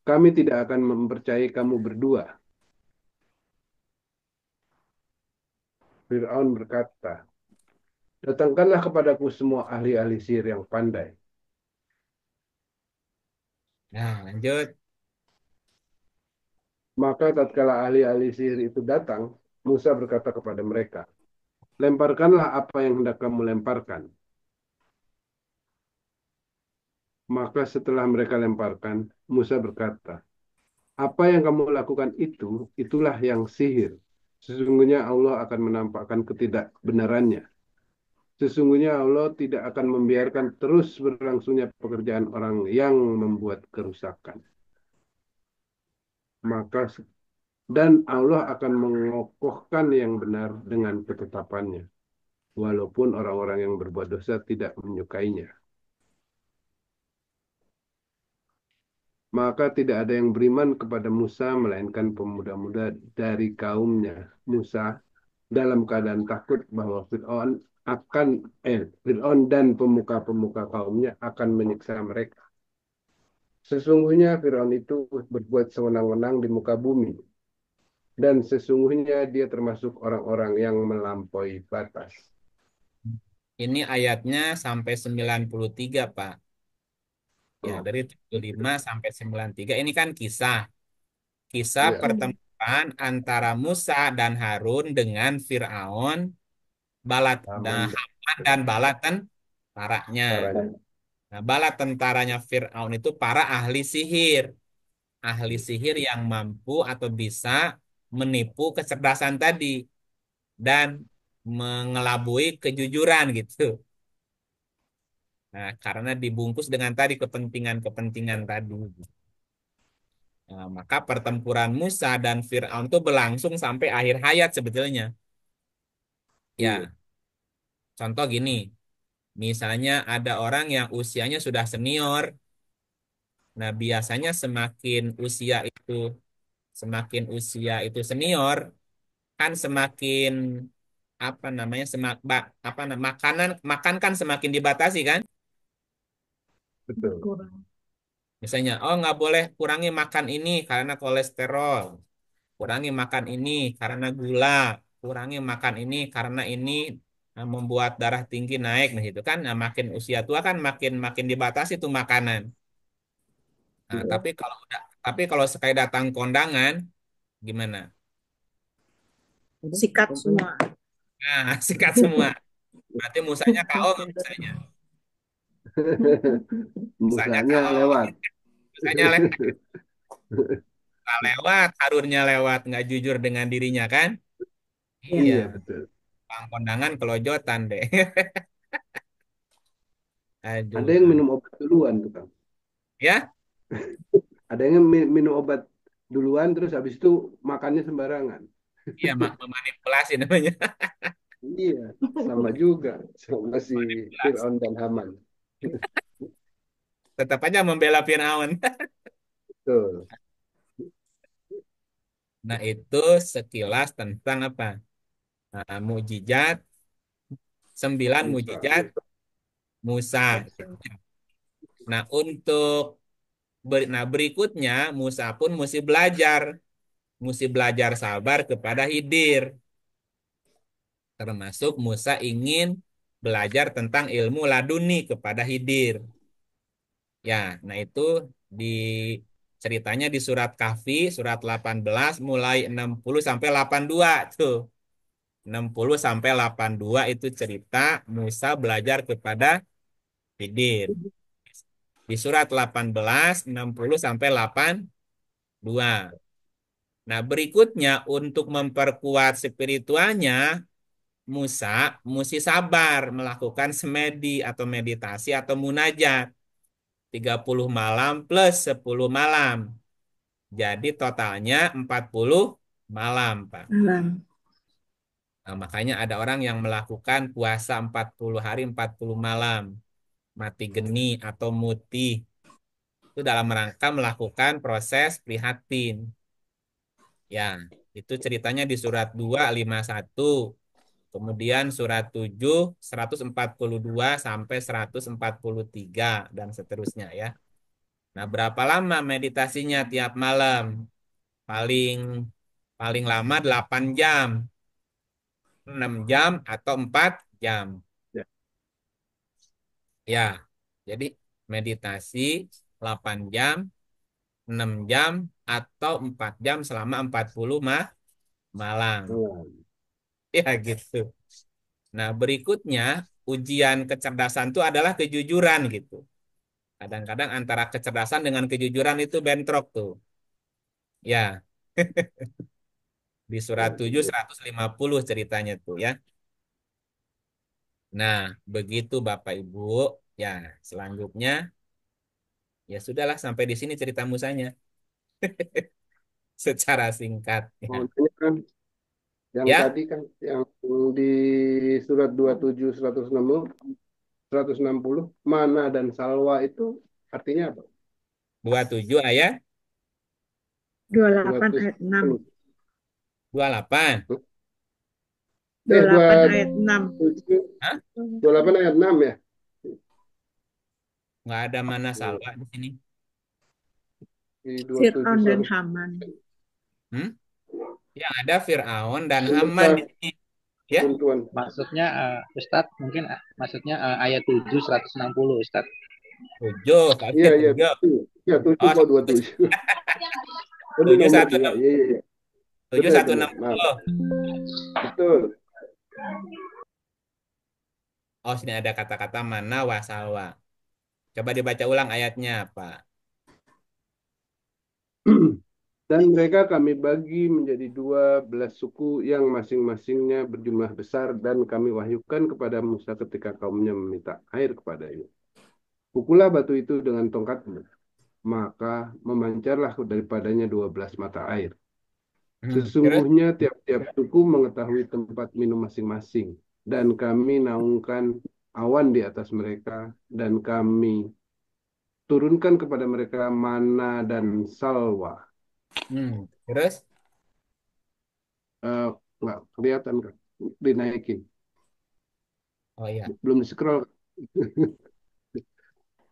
kami tidak akan mempercayai kamu berdua. Fir'aun berkata, datangkanlah kepadaku semua ahli-ahli sihir yang pandai. Nah, lanjut. Maka tatkala ahli-ahli sihir itu datang, Musa berkata kepada mereka, lemparkanlah apa yang hendak kamu lemparkan. Maka setelah mereka lemparkan, Musa berkata, apa yang kamu lakukan itu, itulah yang sihir. Sesungguhnya Allah akan menampakkan ketidakbenarannya. Sesungguhnya Allah tidak akan membiarkan terus berlangsungnya pekerjaan orang yang membuat kerusakan. Maka dan Allah akan mengokohkan yang benar dengan ketetapannya, walaupun orang-orang yang berbuat dosa tidak menyukainya. maka tidak ada yang beriman kepada Musa melainkan pemuda-muda dari kaumnya Musa dalam keadaan takut bahwa Fir'aun dan pemuka-pemuka kaumnya akan menyiksa mereka. Sesungguhnya Fir'aun itu berbuat sewenang-wenang di muka bumi, dan sesungguhnya dia termasuk orang-orang yang melampaui batas. Ini ayatnya sampai 93, Pak. Ya, Oh, dari 75 sampai 93 ini kan kisah iya, pertemuan antara Musa dan Harun dengan Firaun, bala aman Haman dan bala tentaranya. caranya. Nah, bala tentaranya Firaun itu para ahli sihir yang mampu atau bisa menipu kecerdasan tadi dan mengelabui kejujuran gitu. Nah, karena dibungkus dengan tadi kepentingan-kepentingan tadi. Nah, maka pertempuran Musa dan Fir'aun itu berlangsung sampai akhir hayat sebetulnya. Iya, Ya, contoh gini, misalnya ada orang yang usianya sudah senior. Nah, biasanya semakin usia itu senior, kan semakin apa namanya makanan makan kan semakin dibatasi kan. betul. Kurang. Misalnya, oh nggak boleh kurangi makan ini karena kolesterol, kurangi makan ini karena gula, kurangi makan ini karena ini membuat darah tinggi naik. Nah itu kan, nah, makin usia tua kan makin makin dibatasi tuh makanan. Nah, Iya. tapi kalau sekali datang kondangan gimana? Sikat semua. Nah, sikat semua. Berarti musanya KO nggak musanya? Musanya Musanya KO, lewat. musanya lewat, Harunnya lewat, nggak jujur dengan dirinya kan? Ya. Iya, Iya, betul. bang kondangan kelojotan deh. Ada Aduh, yang aduh. minum obat duluan tuh, Kang. Ya, Ada yang minum obat duluan, terus habis itu makannya sembarangan. iya memanipulasi namanya. Iya, sama juga. Sama si Manipulasi. Fir'aun dan Haman. Tetap aja membela Firaun. Betul. Nah, itu sekilas tentang apa? Nah, mukjizat, 9 mukjizat Musa. Nah, berikutnya Musa pun mesti belajar sabar kepada Khidir. Termasuk Musa ingin belajar tentang ilmu laduni kepada Khidir. Ya, nah itu di ceritanya di surat Kahfi, surat 18 mulai 60 sampai 82 tuh. 60 sampai 82 itu cerita Musa belajar kepada Khidir. Di surat 18 60 sampai 82. Nah, berikutnya untuk memperkuat spiritualnya Musa mesti sabar melakukan semedi atau meditasi atau munajat 30 malam plus 10 malam. Jadi totalnya 40 malam, Pak. Nah, makanya ada orang yang melakukan puasa 40 hari 40 malam. Mati geni atau muti. Itu dalam rangka melakukan proses prihatin. Ya, itu ceritanya di surat 251. Kemudian surat 7 142 sampai 143 dan seterusnya ya. Nah, berapa lama meditasinya tiap malam? Paling paling lama 8 jam, 6 jam atau 4 jam. Ya. Ya. Jadi meditasi 8 jam, 6 jam atau 4 jam selama 40 malam. Oh, Ya gitu. Nah, berikutnya ujian kecerdasan itu adalah kejujuran gitu. Kadang-kadang antara kecerdasan dengan kejujuran itu bentrok tuh. Ya, di surat 7 150 ceritanya tuh ya. Nah, begitu Bapak Ibu. Ya, selanjutnya ya sudahlah sampai di sini cerita musanya secara singkat mau ya. nanya kan, yang Ya, tadi kan, yang di surat 27, 160, 160, mana dan salwa itu artinya apa? 27 ayat 28 ayat 6. 28. 28 ayat 6. 27, Hah? 28 ayat 6 ya. Nggak ada mana salwa di sini. Di Fir'aun 27 dan sorry. Haman. Hmm? Yang ada Fir'aun dan Haman Sebentar, di sini. Ya, Tuan. Maksudnya Ustadz mungkin maksudnya ayat 7 160 Ustadz. 7. Kali Iya, iya. 7. Ya, 7 Oh, kok 27. Ini 7 nomor 1 2. Iya, iya, iya. 7 Benar, 1 benar. Maaf. 60. Betul. Oh, sini ada kata-kata mana wasalwa. Coba dibaca ulang ayatnya, Pak. Dan mereka kami bagi menjadi 12 suku yang masing-masingnya berjumlah besar dan kami wahyukan kepada Musa ketika kaumnya meminta air kepadanya. Pukullah batu itu dengan tongkatmu, maka memancarlah daripadanya 12 mata air. Terus? Sesungguhnya tiap-tiap suku mengetahui tempat minum masing-masing, dan kami naungkan awan di atas mereka, dan kami turunkan kepada mereka mana dan salwa. Terus? Eh, nggak kelihatan kan? Dinaikin. Oh iya. Belum di scroll.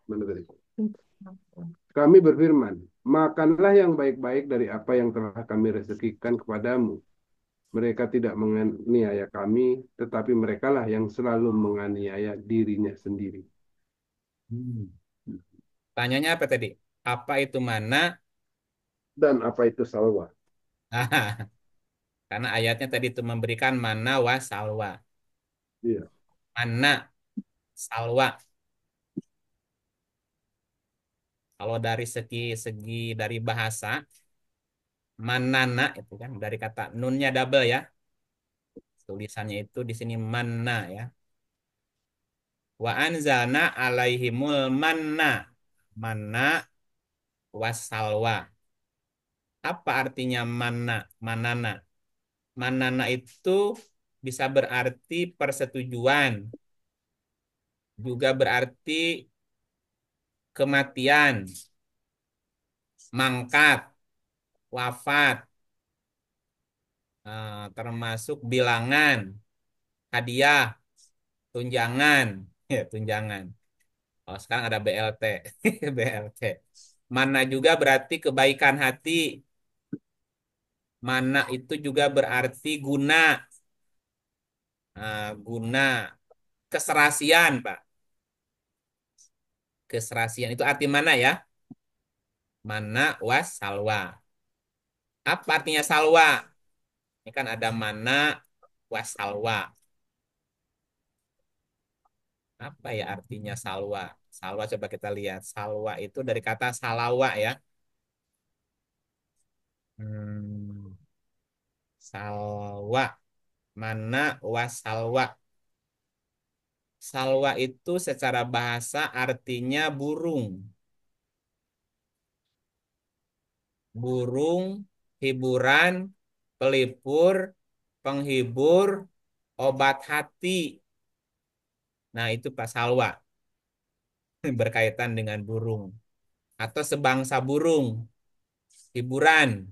Mana tadi? Kami berfirman, makanlah yang baik-baik dari apa yang telah kami rezekikan kepadamu. Mereka tidak menganiaya kami, tetapi merekalah yang selalu menganiaya dirinya sendiri. Hmm. Tanyanya apa tadi? Apa itu mana? Dan apa itu salwa? Karena ayatnya tadi itu memberikan mana wasalwa. Iya. Mana salwa. Kalau dari segi dari bahasa, manana itu kan dari kata nunnya double ya. Tulisannya itu di sini manna ya. Wa anzalna alaihimul manna. Manna wasalwa. Apa artinya manna? Manana. Manana itu bisa berarti persetujuan. Juga berarti kematian, mangkat, wafat, termasuk bilangan, hadiah, tunjangan. Ya, tunjangan. Oh, sekarang ada BLT. BLT. Mana juga berarti kebaikan hati. Mana itu juga berarti guna. Guna. Keserasian, Pak. Keserasian itu arti mana ya? Mana was salwa. Apa artinya salwa? Ini kan ada mana was salwa. Apa ya artinya salwa? Salwa coba kita lihat. Salwa itu dari kata salawa ya. Hmm, salwa. Mana was salwa. Salwa itu secara bahasa artinya burung. Burung, hiburan, pelipur, penghibur, obat hati. Nah, itu Pak Salwa berkaitan dengan burung atau sebangsa burung, hiburan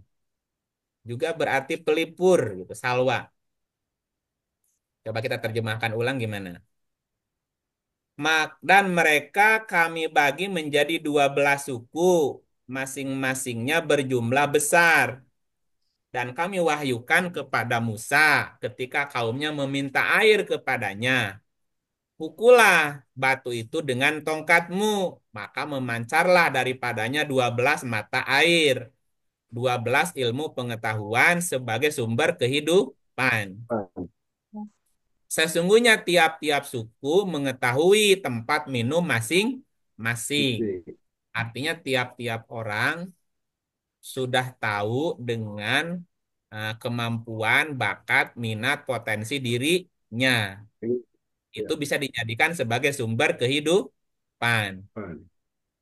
juga berarti pelipur gitu, salwa. Coba kita terjemahkan ulang gimana? Dan mereka kami bagi menjadi 12 suku, masing-masingnya berjumlah besar. Dan kami wahyukan kepada Musa ketika kaumnya meminta air kepadanya. Pukullah batu itu dengan tongkatmu, maka memancarlah daripadanya 12 mata air. 12 ilmu pengetahuan sebagai sumber kehidupan. Sesungguhnya tiap-tiap suku mengetahui tempat minum masing-masing. Artinya tiap-tiap orang sudah tahu dengan kemampuan, bakat, minat, potensi dirinya. Itu bisa dijadikan sebagai sumber kehidupan.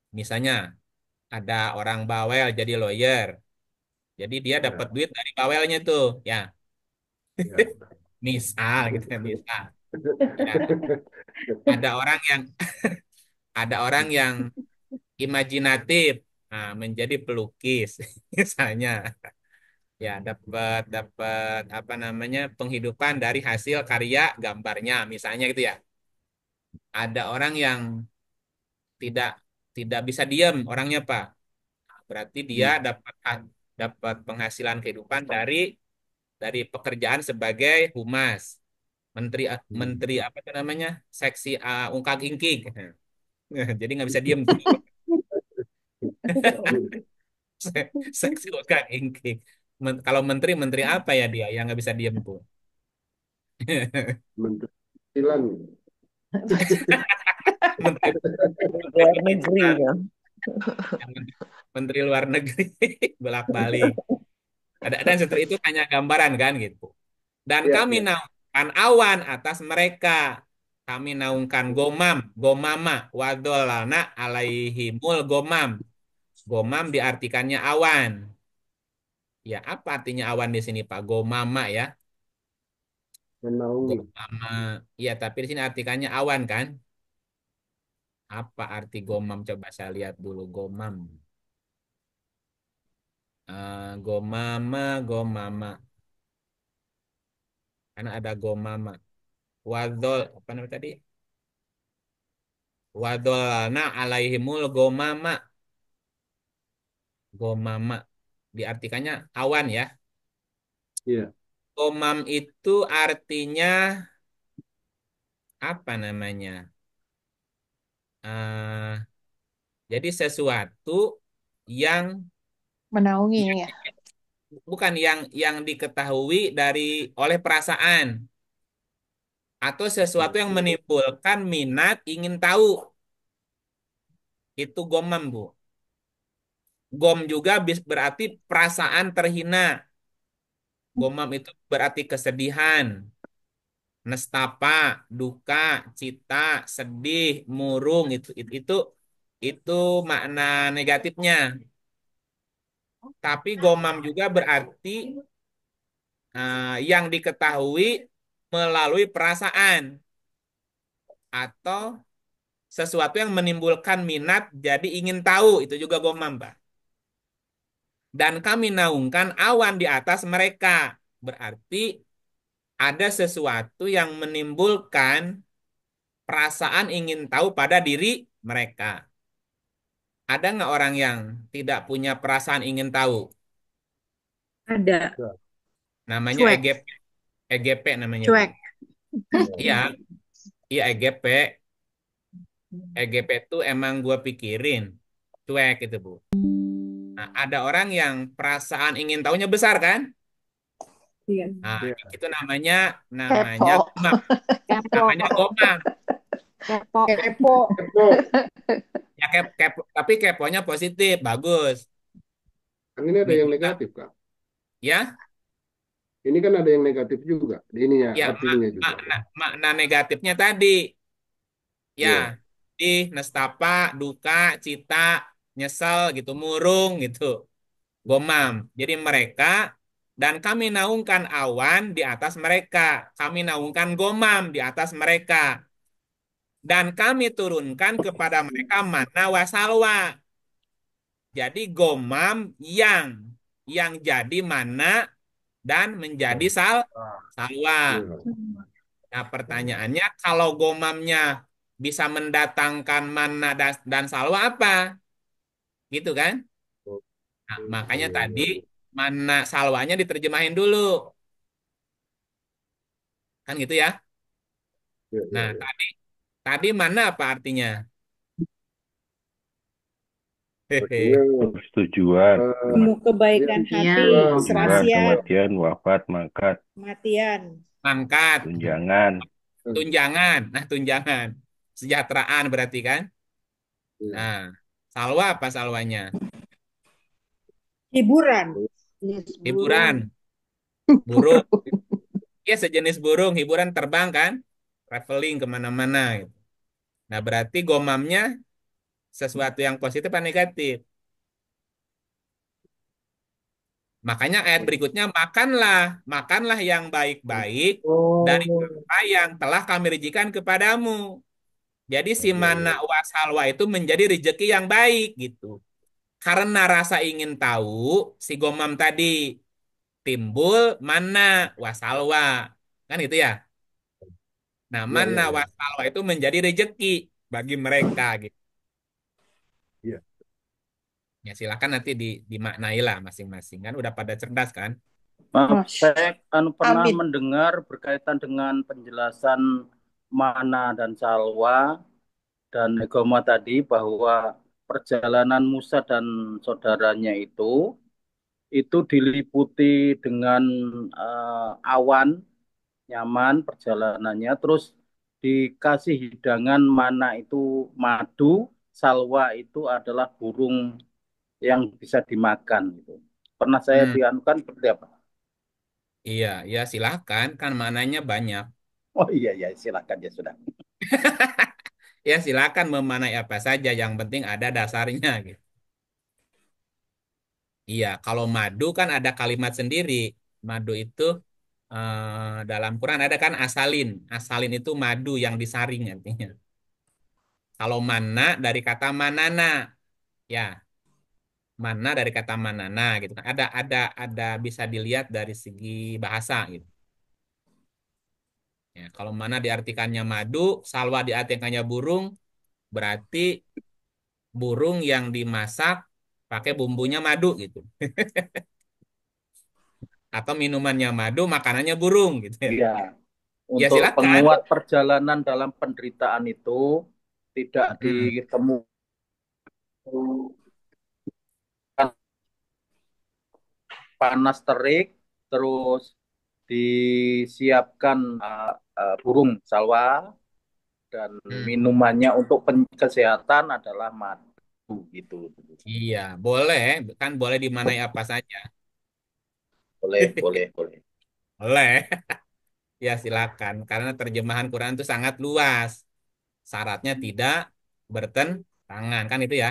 Misalnya ada orang bawel jadi lawyer. Jadi dia dapat duit dari bawelnya tuh, ya. Misal gitu kan, misal. Ya. Ada orang yang ada orang yang imajinatif, menjadi pelukis misalnya. Ya, dapat dapat apa namanya penghidupan dari hasil karya gambarnya misalnya gitu ya. Ada orang yang tidak tidak bisa diam orangnya Pak. Berarti dia Hmm. dapat penghasilan kehidupan dari pekerjaan sebagai humas, menteri menteri apa itu namanya? Seksi ungkag ingkig. Jadi nggak bisa diam tuh. Seksi ungkag ingkig. Kalau menteri menteri apa ya dia yang nggak bisa diam tuh? Menteri Silang. Menteri Luar Menteri negeri ya. Menteri Luar Negeri bolak-balik. Ada yang seperti itu hanya gambaran kan gitu. Dan Ya, kami ya. naungkan awan atas mereka. Kami naungkan gomam, gomama, wadolana alaihimul gomam. Gomam diartikannya awan. Ya, apa artinya awan di sini Pak? Gomama ya. Menaungi. Gomama. Ya, tapi di sini artikannya awan kan? Apa arti gomam? Coba saya lihat dulu gomam. Gomama, gomama. Karena ada gomama. Wadol, apa namanya tadi? Wadolna alaihimul gomama. Gomama. Diartikannya awan ya. Iya. Gomam itu artinya apa namanya? Eh, jadi sesuatu yang Menaungi yang ya. bukan yang diketahui oleh perasaan atau sesuatu yang menimbulkan minat ingin tahu. Itu gomam, Bu. Gom juga berarti perasaan terhina. Gomam itu berarti kesedihan, nestapa, duka, cita, sedih, murung itu makna negatifnya. Tapi gomam juga berarti yang diketahui melalui perasaan atau sesuatu yang menimbulkan minat jadi ingin tahu itu juga gomam, Pak. Dan kami naungkan awan di atas mereka. Berarti ada sesuatu yang menimbulkan perasaan ingin tahu pada diri mereka. Ada nggak orang yang tidak punya perasaan ingin tahu? Ada. Namanya Cuek. EGP. EGP namanya, Bu. Cuek. Iya, iya EGP. EGP itu emang gue pikirin. Cuek itu, Bu. Nah, ada orang yang perasaan ingin tahunya besar kan? Iya. Nah, Iya. itu namanya Kepo. gomam. Kepo. Namanya gomam. Kepo. Kepo. Kepo. Ya tapi keponya positif, bagus. Kan ini ada Ini yang juga, negatif, Kak. ya. Ini kan ada yang negatif juga. Ininya, Ya, artinya juga. makna negatifnya tadi, ya, Iya. di nestapa, duka, cita, nyesel gitu, murung gitu, gomam. Jadi mereka dan kami naungkan awan di atas mereka, kami naungkan gomam di atas mereka, dan kami turunkan kepada mereka manna wasalwa. Jadi gomam yang jadi manna dan menjadi salwa. Iya. Nah, pertanyaannya kalau gomamnya bisa mendatangkan manna dan salwa apa? Gitu kan? Nah, makanya tadi manna salwanya diterjemahin dulu. Kan gitu ya? Iya, iya, Nah, iya. tadi mana apa artinya? Artinya Hehe. Persetujuan, Temu kebaikan Iya. hati, Wah, tujuan, serasian, kematian, wafat, mangkat, kematian. Mangkat, tunjangan, tunjangan. Nah, tunjangan. Sejahteraan berarti kan? iya. Nah, salwa apa salwanya? Hiburan. Hiburan, burung. Ya, sejenis burung, hiburan terbang kan? Traveling kemana-mana gitu. Nah, berarti gomamnya sesuatu yang positif atau negatif. Makanya ayat berikutnya, makanlah yang baik-baik dari Oh, apa yang telah kami rejikan kepadamu. Jadi si iya, mana iya. wa salwa itu menjadi rezeki yang baik gitu. Karena rasa ingin tahu, si Gomam tadi timbul mana wasalwa. Kan itu ya. Nah, Ya, mana ya, ya. wasalwa itu menjadi rejeki bagi mereka gitu. Ya. Ya silakan nanti dimaknai lah masing-masing kan udah pada cerdas kan? Mas. Saya pernah Amin. mendengar berkaitan dengan penjelasan mana dan salwa dan Egoma tadi bahwa perjalanan Musa dan saudaranya itu diliputi dengan awan, nyaman perjalanannya, terus dikasih hidangan mana itu madu, salwa itu adalah burung yang bisa dimakan. Gitu. Pernah saya Hmm, dianukan seperti apa? iya, ya silakan kan mananya banyak. Oh iya, iya, silakan ya sudah. Ya silakan memanai apa saja yang penting ada dasarnya gitu. Iya, kalau madu kan ada kalimat sendiri. Madu itu dalam Quran ada kan asalin. Asalin itu madu yang disaring artinya. Kalau mana dari kata manana, ya mana dari kata manana gitu kan. Ada bisa dilihat dari segi bahasa gitu. Ya, kalau mana diartikannya madu, salwa diartikannya burung, berarti burung yang dimasak pakai bumbunya madu gitu. Atau minumannya madu, makanannya burung gitu ya. Iya, Ya untuk silakan. penguat perjalanan dalam penderitaan itu tidak Hmm. ditemukan panas terik, terus disiapkan burung salwa dan Hmm. minumannya untuk kesehatan adalah madu gitu. Iya, boleh. Kan boleh dimanai apa saja. Boleh, boleh, boleh. Boleh. Ya silakan. Karena terjemahan Quran itu sangat luas. Syaratnya tidak bertentangan. Kan itu ya.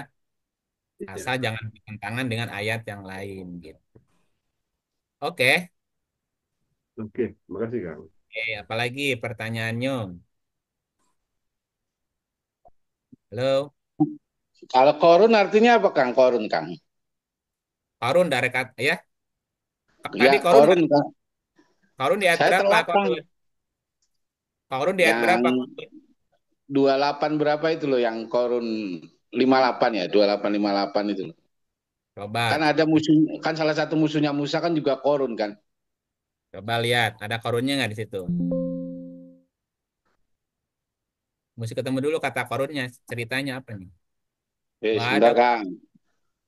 Asal Iya. jangan bertentangan dengan ayat yang lain gitu. Oke. Oke, makasih Kang. Oke, apalagi pertanyaannya? Halo, Kalau korun artinya apa Kang? Korun Kang. Korun dari kata ya. Tadi Ya, korun Kang. Korun di ayat Saya berapa? telat Kang. Korun di ayat Yang berapa? 28 berapa itu loh yang korun 58 ya, 28 58 itu loh. Kan Coba, ada musuh, kan salah satu musuhnya Musa kan juga korun kan. coba lihat. Ada korunnya nggak di situ? Mesti ketemu dulu kata korunnya. Ceritanya apa nih? Wah, ada. Sebentar Kang.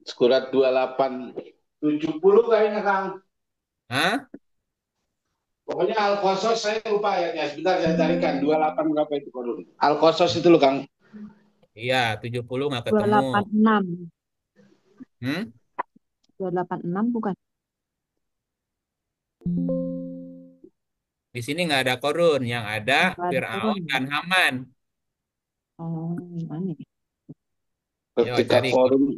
Surat 28 70 kayaknya Kang. Hah? Pokoknya Al-Qasas saya lupa ayatnya. Sebentar saya carikan 28 berapa itu korun. Al-Qasas itu loh Kang. Iya, 70 nggak ketemu. 286. Hmm? 286 bukan? Di sini nggak ada korun. Yang ada Nggak ada Fir'aun turun. dan Haman. Oh, gimana ya? Yo, Ketika cari korun. korun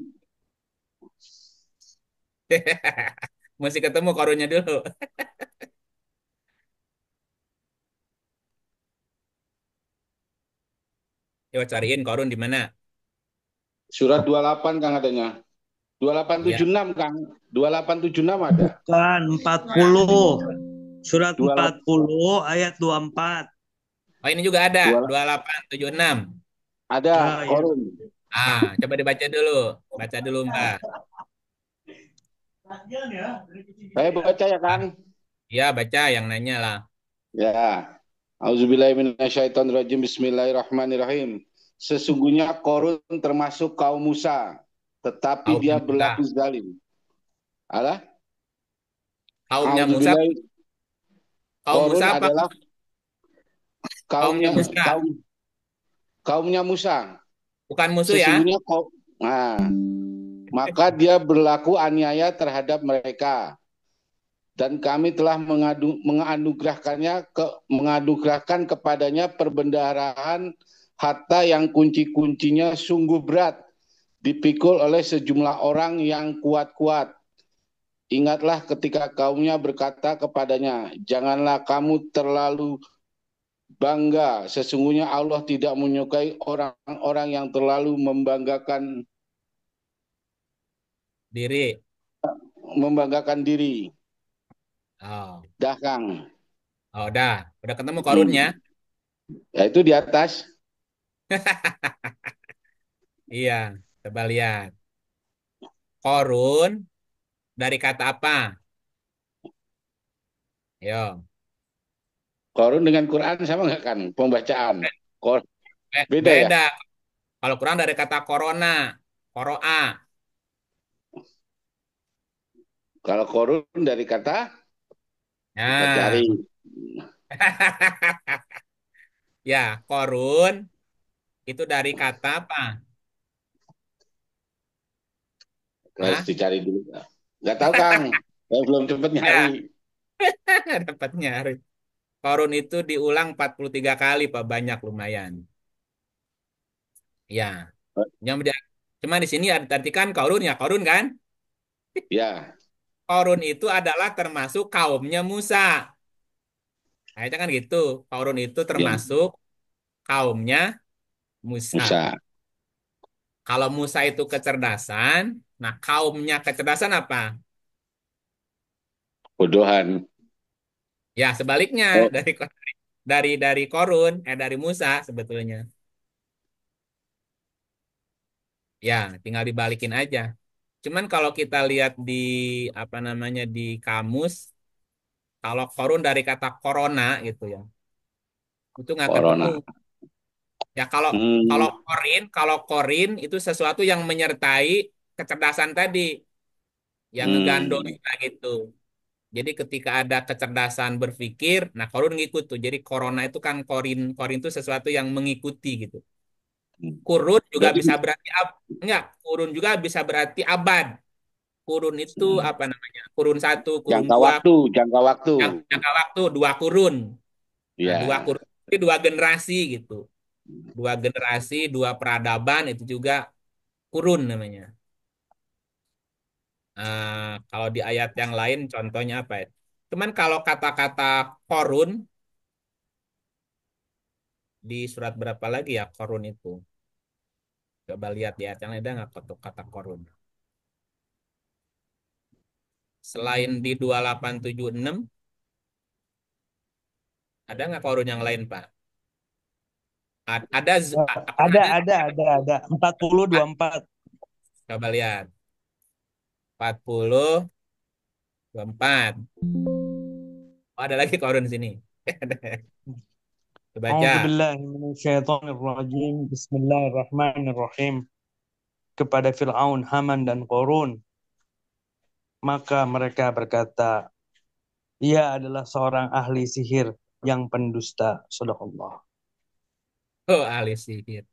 Mesti ketemu korunnya dulu. Yo, cariin korun di mana? surat 28 Kang adanya. Iya. 2876 Kang. 2876 ada. Bukan 40. Surat 28. 40 ayat 24. Oh, ini juga ada. 28. 2876. Ada Ah, ya. korun. Coba dibaca dulu. Baca dulu, Mbak. Saya baca ya Kang. Iya, baca yang nanya lah. Ya. Auzubillahiminasyaitonirrajim. Bismillahirrahmanirrahim. Sesungguhnya Korun termasuk kaum Musa, tetapi Kaumnya dia Musa. berlaku zalim. Alah. Kaumnya Musa. Kaum Korun Musa apa? adalah Kaumnya Musa. kaumnya Musa. Bukan musuh ya? Sesungguhnya maka dia berlaku aniaya terhadap mereka. Dan kami telah menganugerahkan kepadanya perbendaharaan harta yang kunci-kuncinya sungguh berat, dipikul oleh sejumlah orang yang kuat-kuat. Ingatlah ketika kaumnya berkata kepadanya, janganlah kamu terlalu bangga, sesungguhnya Allah tidak menyukai orang-orang yang terlalu membanggakan Diri. Membanggakan diri. Oh, Dah, Kang. oh udah ketemu korunnya. Ya itu di atas. Iya, coba lihat. Korun dari kata apa? Yo, Korun dengan Quran sama nggak, Kang? Pembacaan. Kor Beda ya? beda. Kalau kurang dari kata corona, koroa. Kalau korun dari kata, kita cari. Nah, ya, korun itu dari kata apa? Harus Hah? dicari dulu. Nggak tahu, Kang. Saya belum cepet nyari. Ya, dapat nyari. Korun itu diulang 43 kali, Pak. Banyak lumayan. Ya, yang cuma di sini arti kan korun ya, korun kan? Ya. Korun itu adalah termasuk kaumnya Musa. Nah, itu kan gitu. Korun itu Ya. termasuk kaumnya Musa. Musa. Kalau Musa itu kecerdasan, nah kaumnya kecerdasan apa? Bodohan. Ya, sebaliknya Oh, dari Korun, dari Musa sebetulnya. Ya, tinggal dibalikin aja. Cuman kalau kita lihat di apa namanya di kamus, kalau Korun dari kata corona gitu ya, itu nggak ketemu. corona. Ya kalau Hmm. kalau korin itu sesuatu yang menyertai kecerdasan tadi, yang ngegandol Hmm. juga gitu. Jadi ketika ada kecerdasan berpikir, nah korun ngikut tuh. Jadi corona itu kan korin, korin itu sesuatu yang mengikuti gitu. Kurun juga Berarti bisa berarti enggak, kurun juga bisa berarti abad. Kurun itu apa namanya? Kurun satu, kurun jangka dua, waktu, jangka waktu. jangka waktu dua kurun. Nah, dua Ya. kurun itu dua generasi gitu. Dua generasi, dua peradaban itu juga kurun namanya. Kalau di ayat yang lain contohnya apa ya? Cuman kalau kata-kata korun di surat berapa lagi ya korun itu? Coba lihat di ayat yang lain ada nggak kata korun? Selain di 2876, ada nggak korun yang lain, Pak? Ada, pernah Ada, dengar? ada. 40-24. Coba lihat. 40, 24. Oh, ada lagi korun di sini. A'udzu Baca. billahi minasyaitonir rajim. Bismillahirrahmanirrahim. Kepada Fir'aun, Haman dan Qarun, maka mereka berkata, ia adalah seorang ahli sihir yang pendusta. Sadaqallah. Oh, ahli sihir.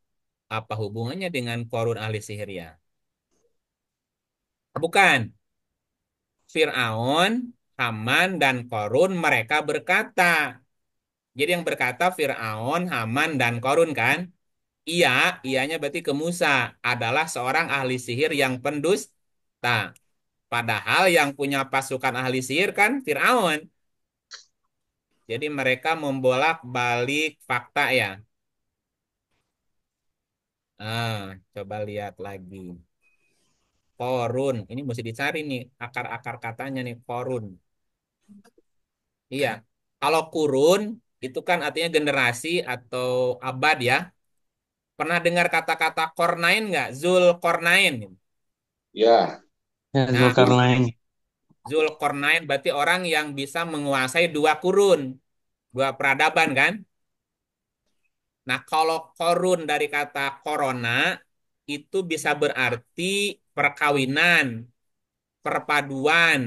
Apa hubungannya dengan korun ahli sihir ya? Bukan. Fir'aun, Haman, dan Korun mereka berkata. Jadi yang berkata Fir'aun, Haman, dan Korun kan? Iya, ianya berarti ke Musa adalah seorang ahli sihir yang pendusta. Padahal yang punya pasukan ahli sihir kan Fir'aun. Jadi mereka membolak-balik fakta ya. Coba lihat lagi. Korun, ini mesti dicari nih akar-akar katanya nih Korun. Iya, kalau kurun itu kan artinya generasi atau abad ya. Pernah dengar kata-kata Kornain nggak? Zulkornain. Ya. Ya, Nah, Zulkarnain. Zulkornain berarti orang yang bisa menguasai dua kurun, dua peradaban kan? Nah, kalau korun dari kata corona itu bisa berarti perkawinan, perpaduan,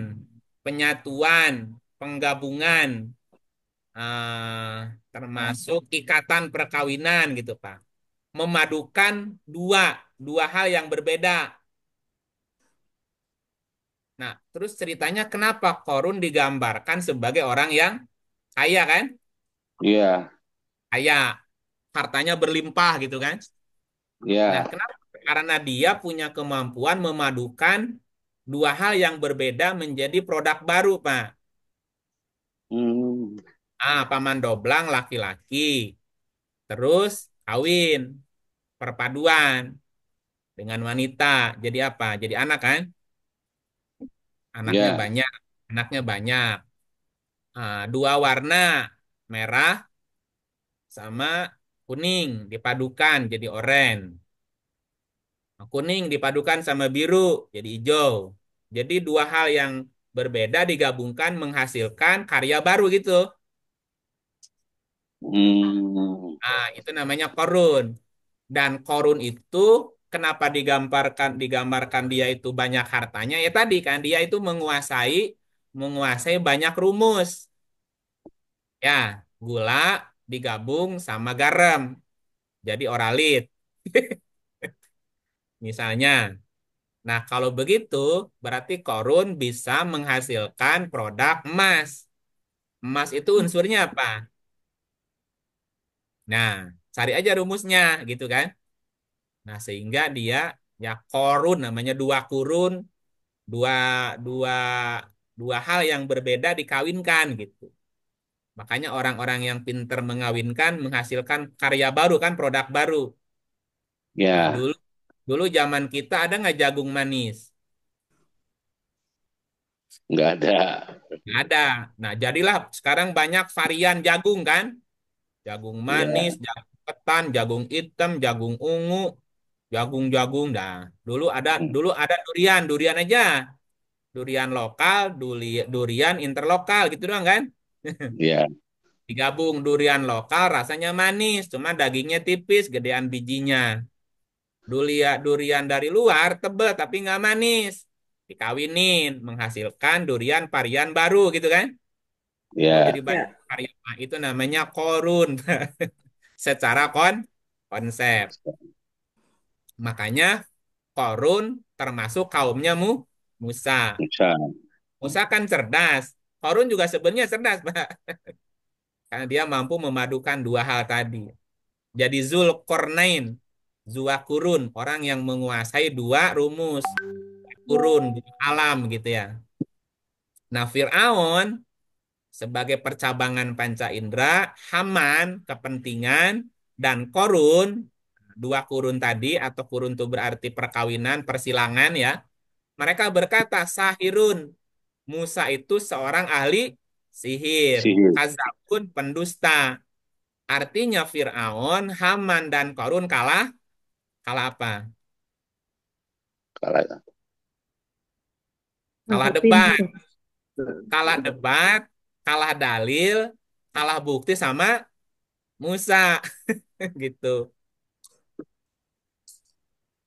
penyatuan, penggabungan, termasuk ikatan perkawinan gitu, Pak. Memadukan dua dua hal yang berbeda. Nah, terus ceritanya kenapa Korun digambarkan sebagai orang yang kaya kan? Iya. Kaya, hartanya berlimpah gitu kan? Nah, Iya. kenapa? Karena dia punya kemampuan memadukan dua hal yang berbeda menjadi produk baru, Pak. Hmm. Paman doblang laki-laki, terus kawin, perpaduan dengan wanita. Jadi apa? Jadi anak kan? Anaknya Ya. banyak. Anaknya banyak. Dua warna, merah sama kuning dipadukan jadi oranye. Kuning dipadukan sama biru jadi hijau. Jadi dua hal yang berbeda digabungkan menghasilkan karya baru gitu. Itu namanya korun. Dan korun itu kenapa digambarkan dia itu banyak hartanya? Ya tadi kan dia itu menguasai banyak rumus. Ya, gula digabung sama garam jadi oralit. Misalnya. Nah, kalau begitu berarti korun bisa menghasilkan produk emas. Emas itu unsurnya apa? Nah, cari aja rumusnya gitu kan. Nah, sehingga dia ya korun namanya dua kurun, dua dua dua hal yang berbeda dikawinkan gitu. Makanya orang-orang yang pinter mengawinkan menghasilkan karya baru kan, produk baru. Nah, Ya. dulu dulu zaman kita ada nggak jagung manis? Nggak ada. Nggak ada. Nah, jadilah sekarang banyak varian jagung kan? Jagung manis, Ya. jagung ketan, jagung hitam, jagung ungu, jagung-jagung. Dah, dulu ada durian, durian aja. Durian lokal, durian interlokal gitu doang kan? Ya. Digabung durian lokal rasanya manis, cuma dagingnya tipis, gedean bijinya. Durian dari luar tebel tapi nggak manis. Dikawinin, menghasilkan durian varian baru gitu kan? Oh, Ya. jadi banyak varian. Nah, itu namanya korun. Secara konsep. Makanya Korun termasuk kaumnya Musa. Bisa. Musa kan cerdas. Korun juga sebenarnya cerdas, Pak. Karena dia mampu memadukan dua hal tadi. Jadi Zulkarnain, Zuakurun, orang yang menguasai dua rumus. Kurun, dua alam gitu ya. Nah, Fir'aun sebagai percabangan panca indera, Haman, kepentingan, dan Korun, dua kurun tadi, atau kurun itu berarti perkawinan, persilangan ya. Mereka berkata, Sahirun, Musa itu seorang ahli sihir. Sihir. Kazabun, pendusta. Artinya Fir'aun, Haman, dan Korun kalah. Kalah apa? Kalah. Kalah debat. Kalah debat, kalah dalil, kalah bukti sama Musa. Gitu.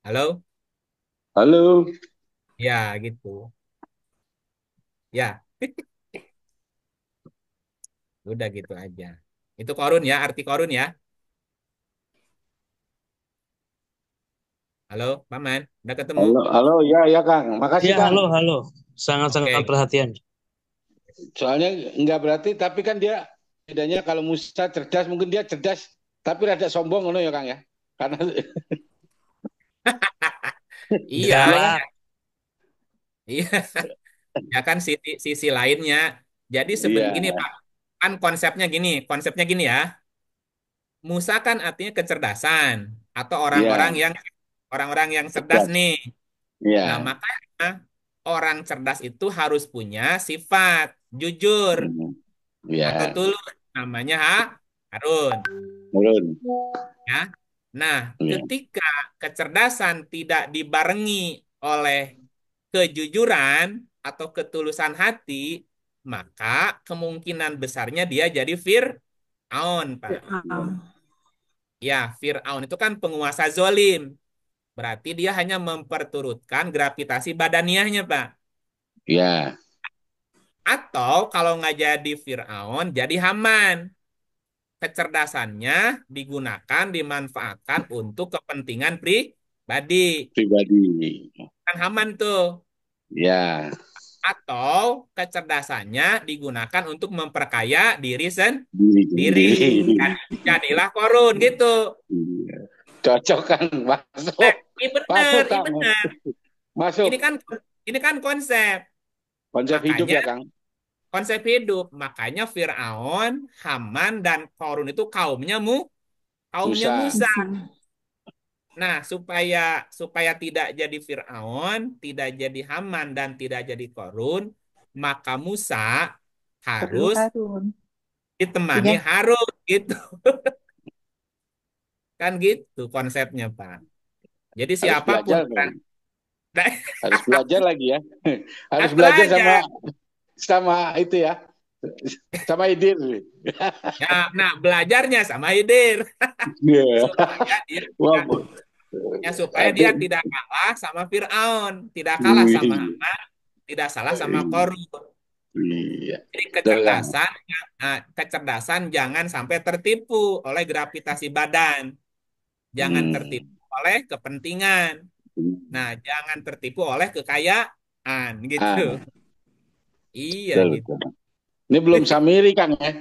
Halo? Halo. Ya, gitu. Ya, udah gitu aja. Itu korun ya, arti korun ya. Halo, Paman, udah ketemu? Halo, halo, ya, ya, Kang. Makasih, Ya, Kang. halo, halo. Sangat-sangat Oke. perhatian. Soalnya nggak berarti, tapi kan dia bedanya kalau Musa cerdas, mungkin dia cerdas, tapi rada sombong, ngono ya, Kang ya. Karena Iya, ya kan? iya. Ya kan sisi lainnya. Jadi Iya. gini Pak, kan konsepnya gini ya. Musa kan artinya kecerdasan atau Iya. orang-orang yang cerdas Cerdas. nih. Nah, Iya. makanya orang cerdas itu harus punya sifat jujur atau Iya. tulus. Namanya Harun. Turun. Ya. Nah, Iya. ketika kecerdasan tidak dibarengi oleh kejujuran atau ketulusan hati, maka kemungkinan besarnya dia jadi Fir'aun, Pak. Ya, Fir'aun itu kan penguasa zolim. Berarti dia hanya memperturutkan gravitasi badaniahnya, Pak. Iya. Atau kalau nggak jadi Fir'aun, jadi Haman. Kecerdasannya digunakan, dimanfaatkan untuk kepentingan pribadi. Pribadi. Kan Haman tuh. Ya. Atau kecerdasannya digunakan untuk memperkaya diri Diri sendiri. sendiri. Jadilah korun gitu. Iya. Cocok, Kang. Masuk. Ini benar, Masuk, ini Kang. benar. Masuk. Ini kan konsep. Konsep hidup Makanya ya, Kang. konsep hidup. Makanya Fir'aun, Haman, dan Korun itu kaumnya Musa. Nah, supaya supaya tidak jadi Firaun, tidak jadi Haman dan tidak jadi Korun, maka Musa Perlu harus Harun. ditemani Punya Harun gitu. Kan gitu konsepnya, Pak. Jadi Harus siapapun belajar kan dong. Harus belajar lagi ya. Harus harus belajar sama belajar. sama itu ya. Sama Idir. Ya, nah belajarnya sama Hidir Iya. supaya dia Wah, tidak ya supaya dia adik. tidak kalah sama Firaun, tidak kalah sama Haman, tidak salah sama Korun. Iya. Jadi Tuh kan. kecerdasan jangan sampai tertipu oleh gravitasi badan, jangan Hmm. tertipu oleh kepentingan. Nah, jangan tertipu oleh kekayaan gitu. Ah, Iya betul, gitu. betul. Ini belum Samiri Kang ya.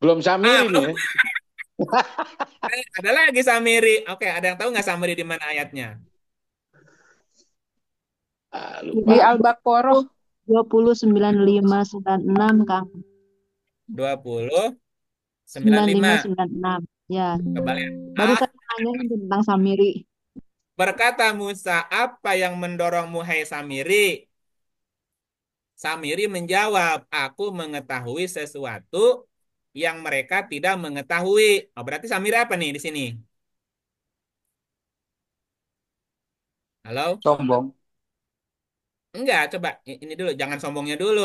Belum Samiri nih Belum. ya. Ada lagi Samiri. Oke, ada yang tahu nggak Samiri di mana ayatnya? di Lupa. Al-Baqarah 209596 Kang. 2095. 9596. Ya. Coba lihat. Baru saya nanya tentang Samiri. Berkata Musa, apa yang mendorongmu hai Samiri? Samiri menjawab, aku mengetahui sesuatu yang mereka tidak mengetahui. Oh, berarti Samiri apa nih di sini? Halo? Sombong. Enggak, coba ini dulu, jangan sombongnya dulu.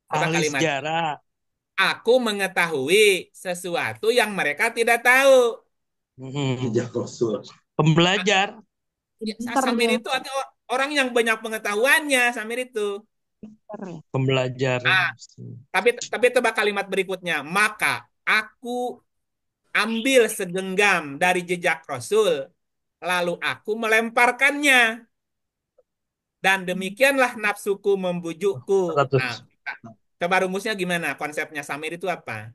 Coba Ahli kalimat. sejarah. Aku mengetahui sesuatu yang mereka tidak tahu. Pembelajar. Ya, Pintar Samir dia. itu ada orang yang banyak pengetahuannya, Samir itu. Pintar ya. Pembelajar. Ah, tapi coba kalimat berikutnya. Maka aku ambil segenggam dari jejak Rasul, lalu aku melemparkannya. Dan demikianlah nafsuku membujukku. Nah, 100. coba rumusnya gimana? Konsepnya Samir itu apa?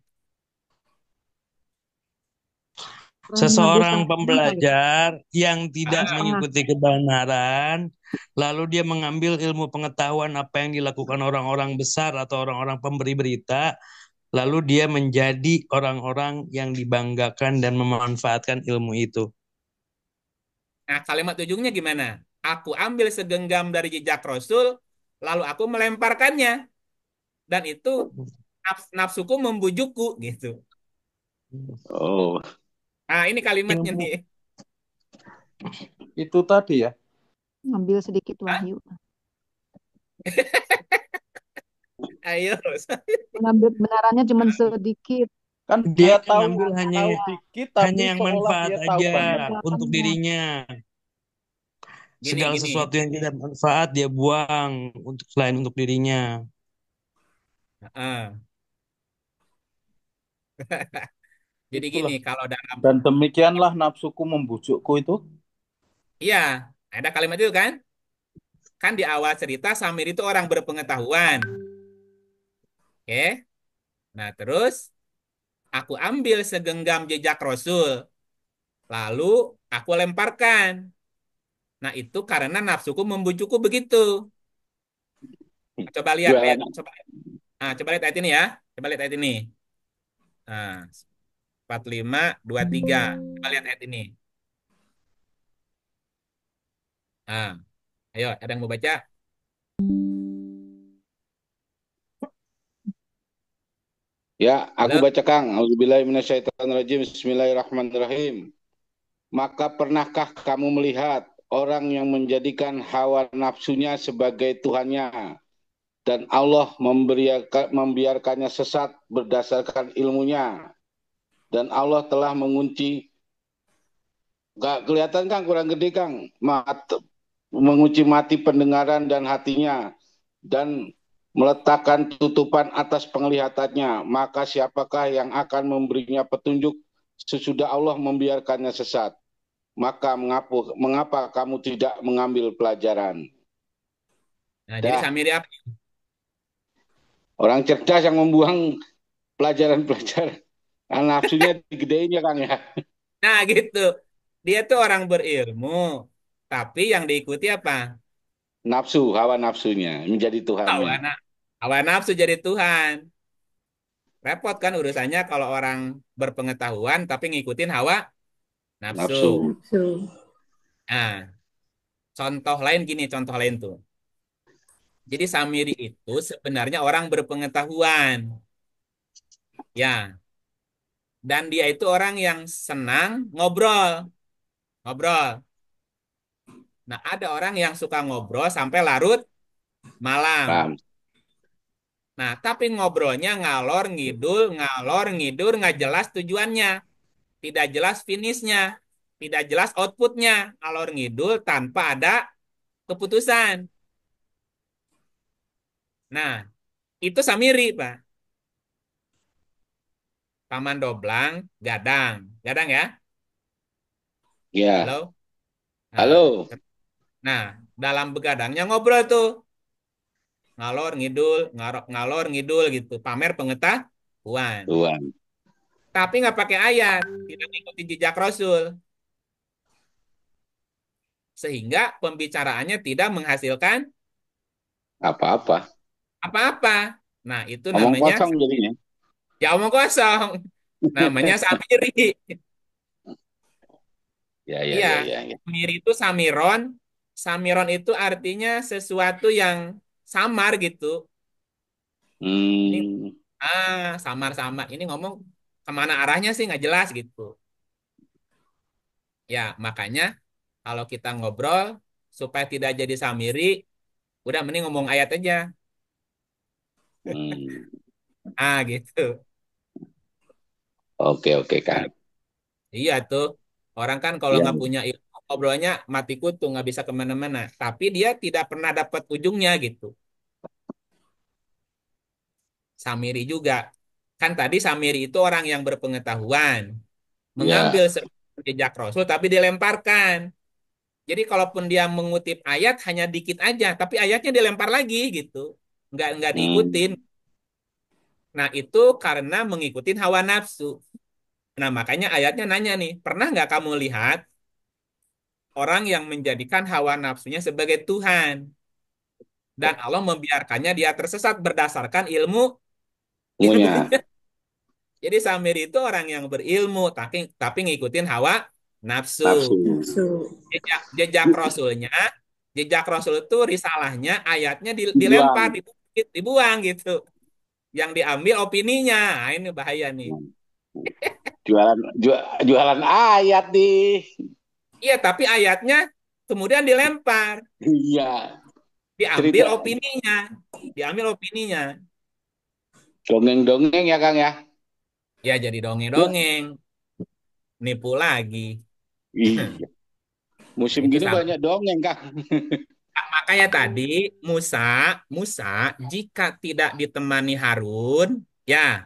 Kurang lebih Seseorang setengah kali. pembelajar yang tidak Setengah. mengikuti kebenaran, lalu dia mengambil ilmu pengetahuan apa yang dilakukan orang-orang besar atau orang-orang pemberi berita, lalu dia menjadi orang-orang yang dibanggakan dan memanfaatkan ilmu itu. Nah, kalimat ujungnya gimana? Aku ambil segenggam dari jejak Rasul, lalu aku melemparkannya. Dan itu nafsuku membujukku gitu. Oh, Nah, ini kalimatnya Ilmu. nih. Itu tadi ya. Ngambil sedikit Hah? wahyu. Ayo. Mengambil kebenarannya cuma sedikit. Kan Dia dia tahu mengambil hanya dikit tapi yang seolah manfaat dia tahu aja banyak. untuk dirinya. Segala Gini. sesuatu yang tidak manfaat dia buang untuk selain untuk dirinya. Heeh. Jadi Itulah. gini, kalau dalam Dan demikianlah nafsuku membujukku itu. iya, ada kalimat itu kan? Kan di awal cerita Samir itu orang berpengetahuan. Oke. Nah, terus aku ambil segenggam jejak Rasul, lalu aku lemparkan. Nah, itu karena nafsuku membujukku begitu. Coba lihat ayat, jualan. coba lihat ayat ini ya. Coba lihat ayat ini. Nah, 4523. Coba lihat ayat ini. Nah, ayo, ada yang mau baca? Ya, aku Halo? baca Kang. Auzubillahi minasyaitonirrajim. Bismillahirrahmanirrahim. Maka pernahkah kamu melihat orang yang menjadikan hawa nafsunya sebagai Tuhannya dan Allah membiarkannya sesat berdasarkan ilmunya dan Allah telah mengunci, gak kelihatan Kang, kurang gede Kang, mengunci mati pendengaran dan hatinya dan meletakkan tutupan atas penglihatannya, maka siapakah yang akan memberinya petunjuk sesudah Allah membiarkannya sesat? Maka mengapa kamu tidak mengambil pelajaran? Nah, jadi Dah, Samiri apa? orang cerdas yang membuang pelajaran-pelajaran. Nafsunya digedein ya Kang ya. Nah, gitu. Dia tuh orang berilmu, tapi yang diikuti apa? Nafsu, hawa nafsunya menjadi Hawa, Tuhannya. hawa nafsu jadi Tuhan. Repot kan urusannya kalau orang berpengetahuan tapi ngikutin hawa nafsu. Nafsu. Nah, contoh lain gini, contoh lain tuh. Jadi Samiri itu sebenarnya orang berpengetahuan. Ya, dan dia itu orang yang senang ngobrol, ngobrol. Nah, ada orang yang suka ngobrol sampai larut malam. Paham. Nah, tapi ngobrolnya ngalor ngidul, nggak jelas tujuannya, tidak jelas finishnya, tidak jelas outputnya, ngalor ngidul tanpa ada keputusan. Nah, itu Samiri, Pak. Paman Doblang, Gadang. Gadang ya? Ya. Halo? Nah, Halo. nah, dalam begadangnya ngobrol tuh. Ngalor ngidul gitu. Pamer pengetahuan. Tuhan. Tapi nggak pakai ayat. Tidak mengikuti jejak Rasul. Sehingga pembicaraannya tidak menghasilkan Apa-apa. apa-apa. Nah, itu Omong namanya, kosong jadinya. ya omong kosong. Namanya Samiri. Ya, ya, Iya, ya, ya, ya. Samiri itu Samiron. Samiron itu artinya sesuatu yang samar gitu. Ini Hmm. samar-samar. Ini ngomong kemana arahnya sih nggak jelas gitu. Ya, makanya kalau kita ngobrol supaya tidak jadi Samiri, udah mending ngomong ayat aja. Hmm. Gitu. Oke, oke, Nah, Kang. iya tuh. Orang kan kalau Ya. nggak punya ilmu, ngobrolnya mati kutu, nggak bisa kemana-mana. Tapi dia tidak pernah dapat ujungnya gitu. Samiri juga. Kan tadi Samiri itu orang yang berpengetahuan. Mengambil Ya. jejak Rasul, tapi dilemparkan. Jadi kalaupun dia mengutip ayat, hanya dikit aja. Tapi ayatnya dilempar lagi gitu. Nggak diikutin. Hmm. Nah, itu karena mengikutin hawa nafsu. Nah, makanya ayatnya nanya nih, pernah nggak kamu lihat orang yang menjadikan hawa nafsunya sebagai Tuhan? Dan Allah membiarkannya dia tersesat berdasarkan Punya. ilmunya. Jadi Samir itu orang yang berilmu, tapi ngikutin hawa nafsu. Nafsu. Jejak Rasulnya, jejak Rasul itu risalahnya, ayatnya dilempar, Dibuang. dibuang gitu. Yang diambil opininya. Nah, ini bahaya nih. Jualan, jualan ayat nih. Iya, tapi ayatnya kemudian dilempar. Iya. Diambil Cerita opininya. Diambil opininya. dongeng-dongeng ya, Kang ya. Ya jadi dongeng-dongeng. Nipu lagi. Iya. Musim Itu gini sama. banyak dongeng, Kang. Makanya tadi Musa, Musa jika tidak ditemani Harun, ya,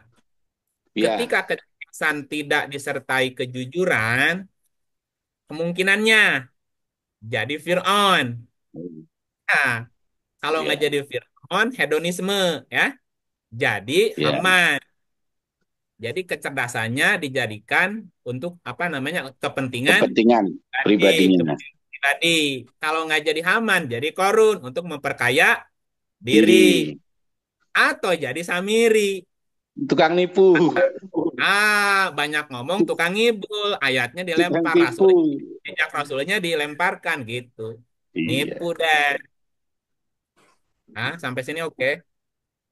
Ya. ketika kecerdasan tidak disertai kejujuran, kemungkinannya jadi Fir'aun. Nah, kalau nggak Ya. jadi Fir'aun, hedonisme, ya, jadi Ya. Haman. Jadi kecerdasannya dijadikan untuk apa namanya kepentingan Kepentingan pribadi, pribadinya. kepentingan pribadi. Kalau nggak jadi Haman, jadi Korun untuk memperkaya diri Diri. atau jadi Samiri. Tukang nipu. Banyak ngomong tukang ngibul, ayatnya Tukang dilempar, tipu. rasul, jejak rasulnya dilemparkan gitu. Iya. Nipu deh. Sampai sini oke.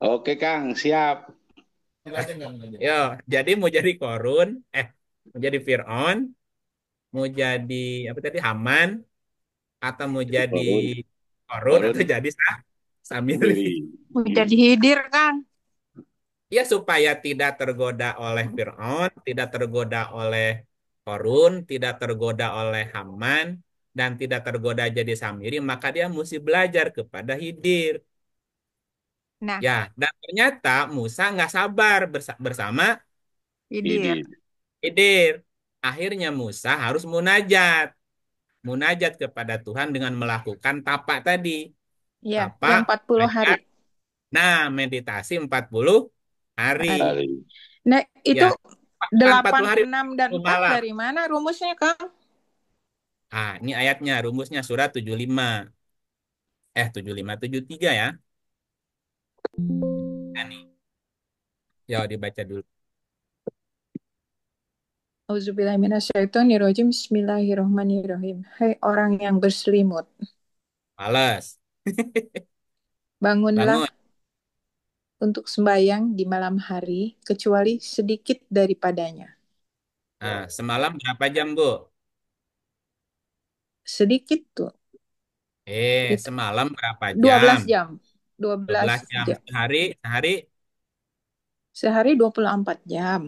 Oke, Kang. Siap. Yo, jadi mau jadi Korun, mau jadi Fir'aun, mau jadi apa tadi Haman, atau mau Jadi jadi korun. Korun Korun atau jadi Samiri. sendiri. Mau jadi hidir, Kang. Ya supaya tidak tergoda oleh Fir'aun, tidak tergoda oleh Korun, tidak tergoda oleh Haman, dan tidak tergoda jadi Samiri, maka dia mesti belajar kepada Hidir. Nah, Ya, dan ternyata Musa nggak sabar bersama hidir. Ini. Hidir. Akhirnya Musa harus munajat. Munajat kepada Tuhan dengan melakukan tapak tadi. Ya, Tapak, yang 40 hari. munajat. Nah, meditasi 40 hari. Hari. Nah, itu Ya, bukan 40 hari 86 dan 4 malam. dari mana rumusnya, Kang? Ini ayatnya, rumusnya surat 75. 75, 73 ya. Nah, nih. Ya, dibaca dulu. Auzubillahiminasyaitonirrajim. Bismillahirrahmanirrahim. Hai orang yang berselimut, Males. bangunlah Bangun. untuk sembahyang di malam hari, kecuali sedikit daripadanya. Nah, semalam berapa jam, Bu? Sedikit tuh, itu Semalam berapa 12 jam? jam. 12 12 jam. jam. Sehari Sehari 24 jam.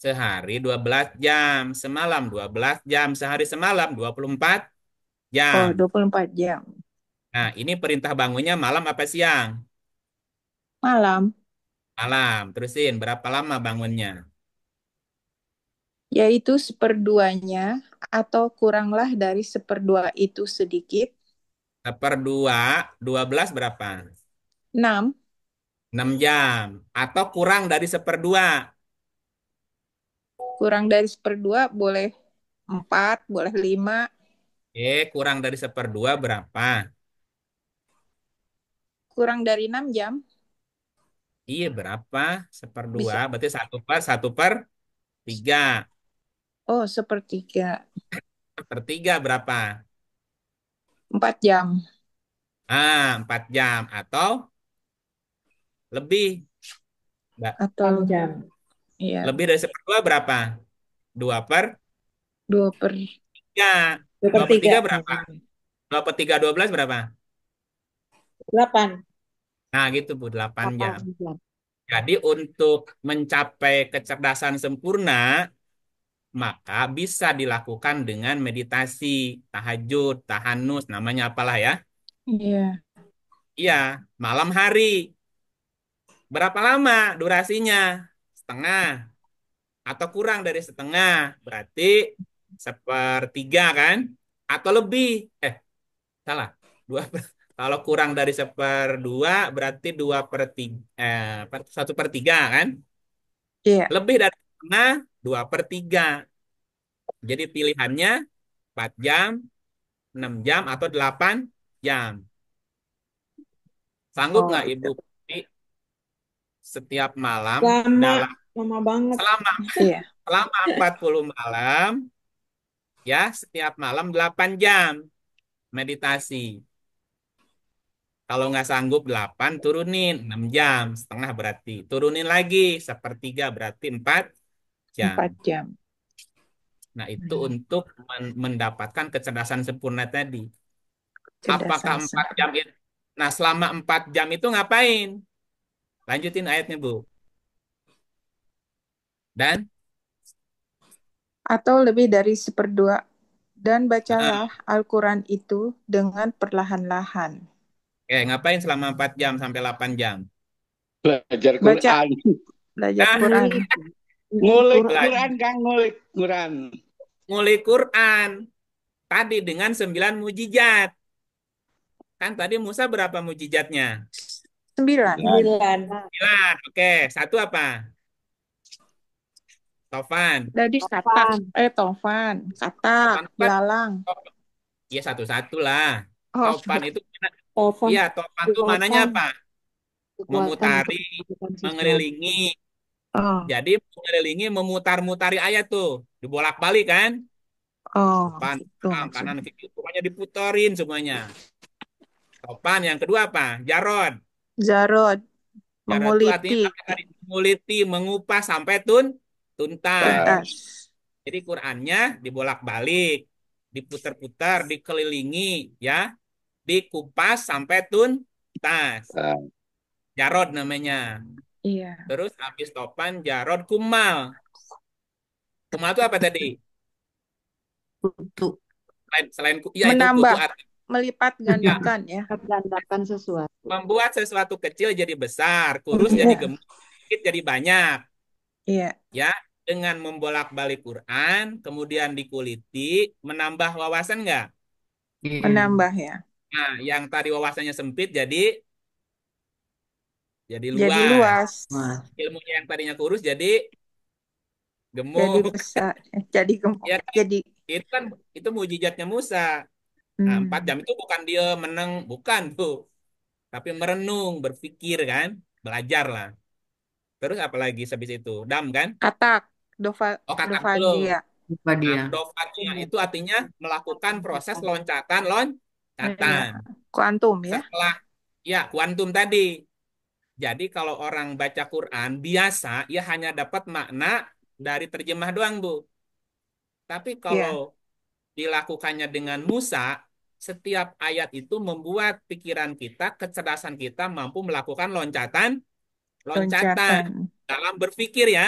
sehari 12 jam. Semalam 12 jam. Sehari semalam 24 Oh, jam. 24 jam. Nah, ini perintah bangunnya malam apa siang? Malam, Malam. Terusin, berapa lama bangunnya? yaitu seperduanya atau kuranglah dari seperdua itu sedikit. Seperdua, 12 berapa? 6, 6 jam. Atau kurang dari seperdua. kurang dari seperdua boleh 4, boleh 5, Kurang dari seperdua berapa? kurang dari 6 jam. Iya, berapa? Seperdua, Bisa, berarti satu per 3. oh sepertiga, Sepertiga berapa? 4 jam. 4 jam. Atau lebih. Atau jam. ya, Lebih dari seperdua berapa? 2 per 2 per 3. 2 2 per per 3. 3 berapa? 2 per 3, 12 berapa? 8. Nah, gitu, Bu, 8 jam. 8 jam. Jadi untuk mencapai kecerdasan sempurna, maka bisa dilakukan dengan meditasi, tahajud, tahanus, namanya apalah ya. Iya. Iya, malam hari. Berapa lama durasinya? Setengah atau kurang dari setengah. Berarti sepertiga kan? Atau lebih. Salah. Kalau kurang dari seperdua berarti 2/3, 1/3 kan? Iya. Lebih dari setengah, 2/3. Jadi pilihannya 4 jam, 6 jam, atau 8 jam. Sanggup Oh, nggak itu. Ibu Putri setiap malam Lama, dalam lama banget. selama Iya. selama 40 malam, ya, setiap malam 8 jam meditasi. Kalau nggak sanggup 8, turunin 6 jam, setengah berarti. Turunin lagi, sepertiga berarti 4 jam. 4 jam. Nah, itu untuk mendapatkan kecerdasan sempurna tadi. Apakah Kecerdasan 4 jam itu? Nah, selama 4 jam itu ngapain? Lanjutin ayatnya, Bu. Dan, atau lebih dari seperdua, dan bacalah Al-Quran itu dengan perlahan-lahan. ngapain selama 4 jam sampai 8 jam? Belajar Baca, Quran. belajar Nah, Quran. Ngulik Belajar. Quran, Kang, ngulik Quran. Ngulik Quran. Tadi dengan 9 mujizat. Kan tadi Musa berapa mujizatnya? 9. 9. 9. Oke, satu apa? Tovan. Tadi kata, Tofan, kata, Tovan kan? belalang. Iya, satu-satu lah. Oh, Tovan itu, Tovan. iya, Tovan itu mananya apa? Kekuatan Memutari, untuk melakukan sesuatu. mengelilingi. oh, Jadi mengelilingi, memutar-mutari ayat tuh. Dibolak-balik kan? oh, Depan, itu belakang, kanan, maksudnya. kiri. Pokoknya diputerin semuanya. Topan. Yang kedua apa? Jarod. Jarod, Jarod itu artinya menguliti, apa tadi? Menguliti, mengupas sampai tuntas. tuntas. Jadi Qurannya dibolak-balik, diputar-putar, dikelilingi, ya, dikupas sampai tuntas. Jarod namanya. Iya. Terus habis topan, jarod, kumal. Kumal itu apa tadi? Kutu. Selain ya, itu Menambah, kutu arti. melipat gandakan ya. Gandakan sesuatu. Membuat sesuatu kecil jadi besar, kurus jadi gemuk, sedikit jadi banyak. Iya. Ya, dengan membolak-balik Quran, kemudian dikuliti, menambah wawasan nggak? Menambah ya. Nah, yang tadi wawasannya sempit jadi Jadi luas. luas. Ilmunya yang tadinya kurus jadi gemuk. Jadi besar. Jadi gemuk. Ya, Jadi itu mujizatnya Musa. Nah, 4 jam itu bukan dia menang, bukan tuh. Tapi merenung, berpikir kan, belajar lah. Terus apa lagi habis itu? Dam kan? Katak, Oh, katak dulu. dofadia. Lupa Nah, dia. dofadia itu artinya melakukan proses Iya, loncatan. kuantum ya. Setelah ya kuantum tadi. Jadi kalau orang baca Quran biasa ya hanya dapat makna dari terjemah doang, Bu. Tapi kalau Iya, dilakukannya dengan Musa, setiap ayat itu membuat pikiran kita, kecerdasan kita mampu melakukan loncatan loncatan. dalam berpikir ya.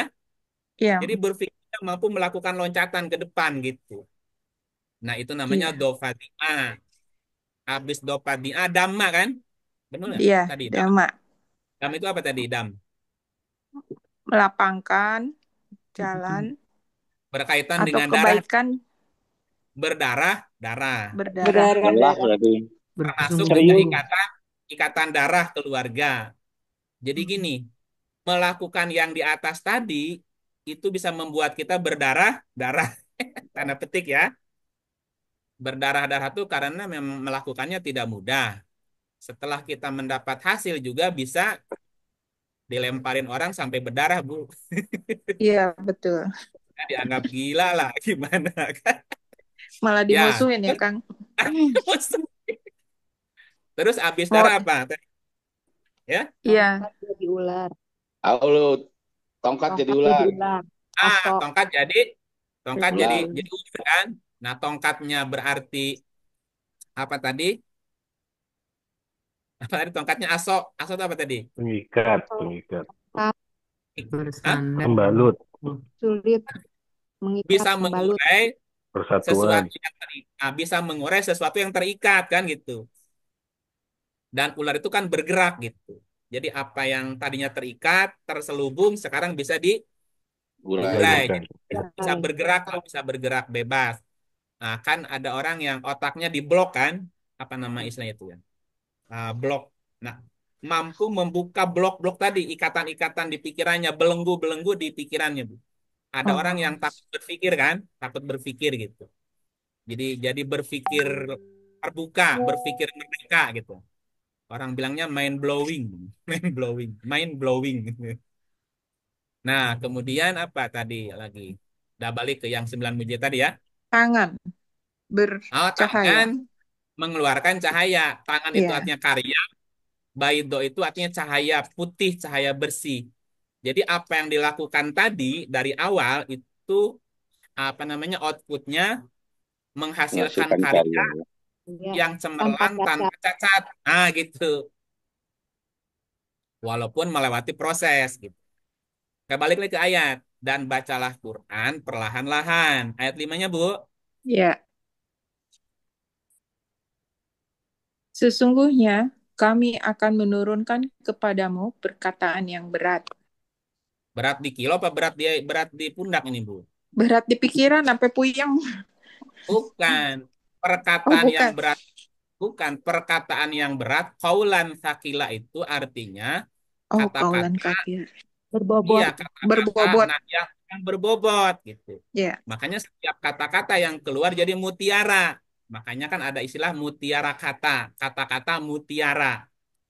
Iya, Jadi berpikir mampu melakukan loncatan ke depan gitu. Nah, itu namanya iya, dofadia. Habis dofadia damma kan? Benar nggak? iya, Tadi dam. dama. Dam itu apa tadi? Dam. Melapangkan jalan Berkaitan atau dengan darah, kebaikan berdarah. berdarah. Lelah berarti. Termasuk juga Serius. ikatan darah keluarga. Jadi gini, melakukan yang di atas tadi itu bisa membuat kita berdarah-darah. Tanda petik ya. Berdarah-darah itu karena memang melakukannya tidak mudah. Setelah kita mendapat hasil juga bisa dilemparin orang sampai berdarah, Bu. Iya, betul. Dianggap gila lah, gimana kan? Malah Ya, dimusuhin ya, Kang. terus abis Mau, darah apa? Ya, iya, Tongkat jadi ular. Halo, tongkat jadi Tongkat ular. jadi ular. ah Asok tongkat jadi jadi Ular. jadi ular kan. Nah, tongkatnya berarti apa tadi? Apa tadi tongkatnya asok? Asok itu apa tadi? Pengikat, asok pengikat. tak Hah? Bersandar. Pembalut, sulit mengikat Bisa membalut. mengurai persatuan. sesuatu yang terikat, bisa mengurai sesuatu yang terikat kan gitu. Dan ular itu kan bergerak gitu. Jadi apa yang tadinya terikat, terselubung, sekarang bisa Urai. digurai. Bukan. Jadi bisa bergerak lah, bisa bergerak bebas. Nah, kan ada orang yang otaknya diblok kan, apa nama istilahnya itu ya? Blok. Nah, mampu membuka blok-blok tadi, ikatan-ikatan di pikirannya, belenggu-belenggu di pikirannya, Bu. Ada orang yang oh, takut berpikir kan, takut berpikir gitu. Jadi berpikir terbuka, berpikir merdeka gitu. Orang bilangnya mind blowing, mind blowing, mind blowing. Nah, kemudian apa tadi lagi? Udah balik ke yang 9 muji tadi ya. tangan Oh, bercahaya. tangan mengeluarkan cahaya. Tangan itu Iya, artinya karya, baido itu artinya cahaya putih, cahaya bersih. Jadi apa yang dilakukan tadi dari awal itu apa namanya outputnya menghasilkan Menghasilkan karya karya. Iya, yang tanpa cemerlang tanpa cacat. cacat. Ah gitu. Walaupun melewati proses gitu. Kita balik lagi ke ayat. Dan bacalah Quran perlahan-lahan. Ayat 5-nya, Bu. iya. Sesungguhnya kami akan menurunkan kepadamu perkataan yang berat. Berat di kilo apa berat di pundak ini, Bu? Berat di pikiran sampai puyeng. Bukan. Oh, Perkataan yang bukan. berat. Bukan. Perkataan yang berat. Kaulan sakila itu artinya Oh, kata-kata. kaulan kaki. Iya, Berbobot. kata-kata. Berbobot. Nah, yang berbobot gitu. Ya. Makanya setiap kata-kata yang keluar jadi mutiara. Makanya kan ada istilah mutiara kata. Kata-kata mutiara.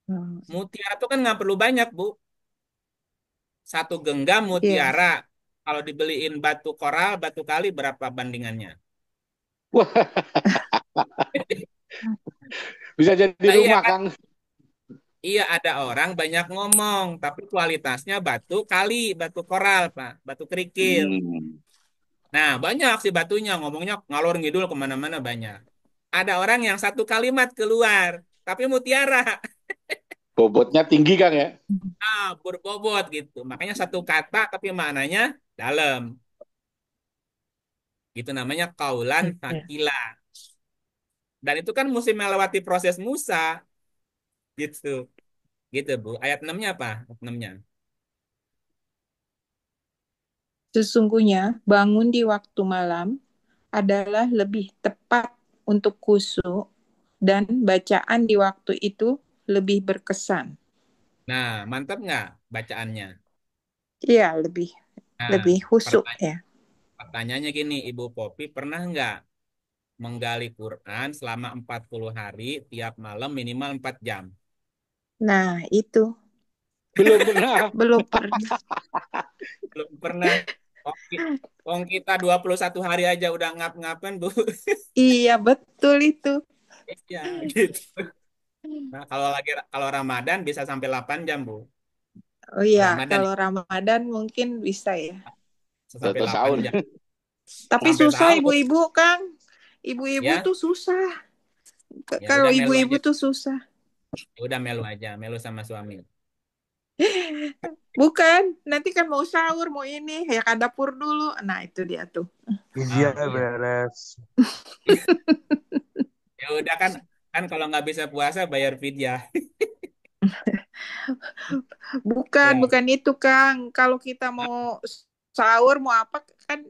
Hmm. Mutiara itu kan nggak perlu banyak, Bu. Satu genggam Iya. mutiara. Kalau dibeliin batu koral, batu kali berapa bandingannya? Bisa jadi Nah, iya rumah, kan? Kang. Iya, ada orang banyak ngomong, tapi kualitasnya batu kali, batu koral, Pak. Batu kerikil. Hmm. Nah, banyak sih batunya, ngomongnya ngalor ngidul kemana-mana banyak. Ada orang yang satu kalimat keluar, tapi mutiara. Bobotnya tinggi, Kang ya. Berbobot gitu. Makanya satu kata tapi maknanya dalam. Itu namanya kaulan Iya. fakila. Dan itu kan mesti melewati proses Musa. Gitu. Gitu, Bu. Ayat 6-nya apa? Ayat 6-nya. Sesungguhnya bangun di waktu malam adalah lebih tepat untuk khusyuk dan bacaan di waktu itu lebih berkesan. Nah, mantap nggak bacaannya? Iya, lebih Nah, khusyuk ya. pertanyaannya gini, Ibu Popi pernah nggak menggali Quran selama 40 hari, tiap malam minimal 4 jam? Nah, itu Belum pernah. Belum pernah. Belum pernah. Wong kita 21 hari aja udah ngap-ngapan, Bu. Iya, betul itu. Iya, gitu. Nah, kalau Ramadan bisa sampai 8 jam, Bu. Oh iya, Ramadan kalau Ramadan mungkin bisa ya. bisa sampai Atau 8 sahur. jam. Tapi Sampai susah sahur. ibu-ibu, Kang. Ibu-ibu Ya, tuh susah. ya Kalau udah melu ibu-ibu aja. tuh susah. Ya udah melu aja, melu sama suami. Bukan, nanti kan mau sahur, mau ini, ya ke dapur dulu. Nah, itu dia tuh. Iya, Ah, iya. beres. Ya udah kan kalau nggak bisa puasa bayar fidyah. Bukan, Ya, bukan itu, Kang. Kalau kita mau sahur, mau apa, kan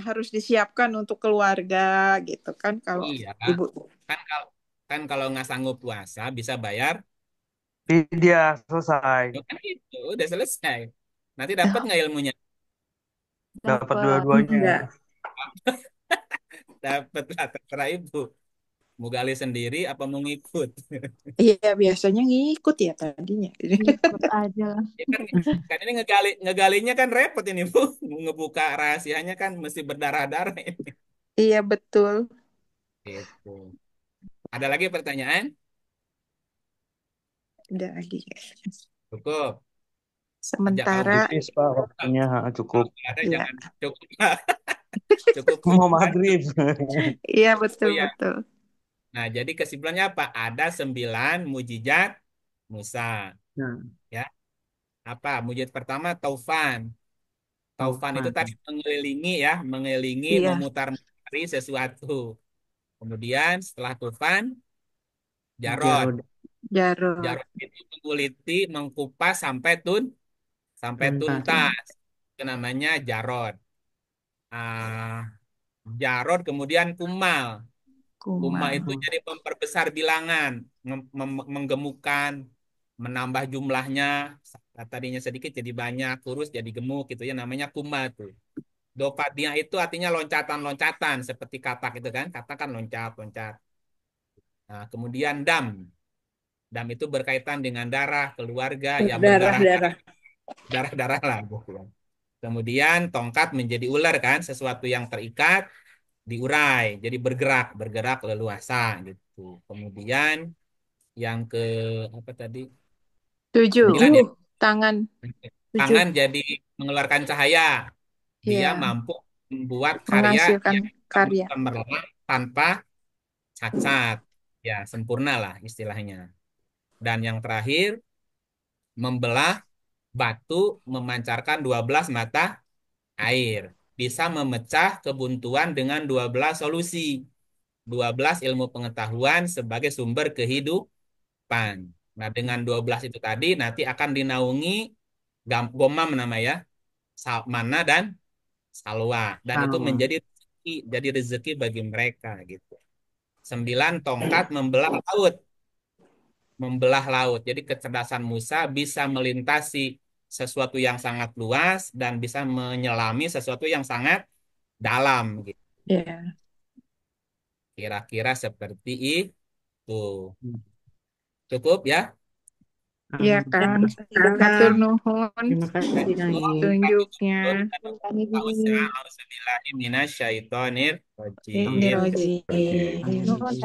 harus disiapkan untuk keluarga, gitu kan. Kalau iya, Kak. ibu. Kan kalau nggak sanggup puasa bisa bayar. Fidyah selesai. Ya kan itu udah selesai. Nanti dapat nggak ilmunya? Dapat Dapat. dua-duanya. Enggak. Dapat lah, terserah ibu. Mau gali sendiri apa mau ngikut? Iya, biasanya ngikut ya tadinya. Ikut aja lah. Ya kan ini ngegalinya kan repot ini, Bu. Ngebuka rahasianya kan mesti berdarah-darah ini. Iya, betul. Gitu. Ada lagi pertanyaan? Udah lagi. Cukup. Sementara, Habis, Pak, waktunya cukup. Kalau ada iya. jangan cukup. Cukup Mau tujuan. maghrib. Iya, Oh betul, ya. betul. Nah, jadi kesimpulannya apa? Ada 9 mujizat Musa. Nah, Ya. Apa? Mujizat pertama taufan. Taufan itu Taufan. tadi mengelilingi ya, mengelilingi, Iya, memutar-mutari sesuatu. Kemudian setelah tufan, jarod. Jarod. Jarod. Jarod itu menguliti, mengkupas sampai Tuntas. tuntas. Itu namanya jarod. Ah, jarod kemudian kumal. Kuma Kumal. itu jadi memperbesar bilangan, menggemukkan, menambah jumlahnya. Tadinya sedikit jadi banyak, kurus jadi gemuk gitu ya, namanya kuma tuh. Dopatia itu artinya loncatan-loncatan seperti katak itu kan, katak kan loncat-loncat. Nah, kemudian dam. Dam itu berkaitan dengan darah, keluarga, ya Berdarah-darah. darah-darah lah. Kemudian tongkat menjadi ular kan, sesuatu yang terikat diurai, jadi bergerak leluasa gitu. Kemudian yang ke apa tadi? 7. 9 ya. Tangan. 7. Tangan jadi mengeluarkan cahaya. Dia Iya, mampu membuat karya menghasilkan yang karya. cemerlang tanpa cacat. Ya, sempurna lah istilahnya. Dan yang terakhir, membelah batu memancarkan 12 mata air. Bisa memecah kebuntuan dengan 12 solusi. 12 ilmu pengetahuan sebagai sumber kehidupan. Nah, dengan 12 itu tadi nanti akan dinaungi gomam namanya, mana dan salwa. Dan itu Salwa. jadi rezeki bagi mereka gitu. 9 tongkat membelah laut. Jadi kecerdasan Musa bisa melintasi sesuatu yang sangat luas dan bisa menyelami sesuatu yang sangat dalam gitu. Iya. Kira-kira seperti itu. Cukup ya? Iya, Kang. Matur nuhun Terima kasih, Kang Iing. tunjuknya. Auzubillahi minasyaitonir rajim. Ini rojim. Amin.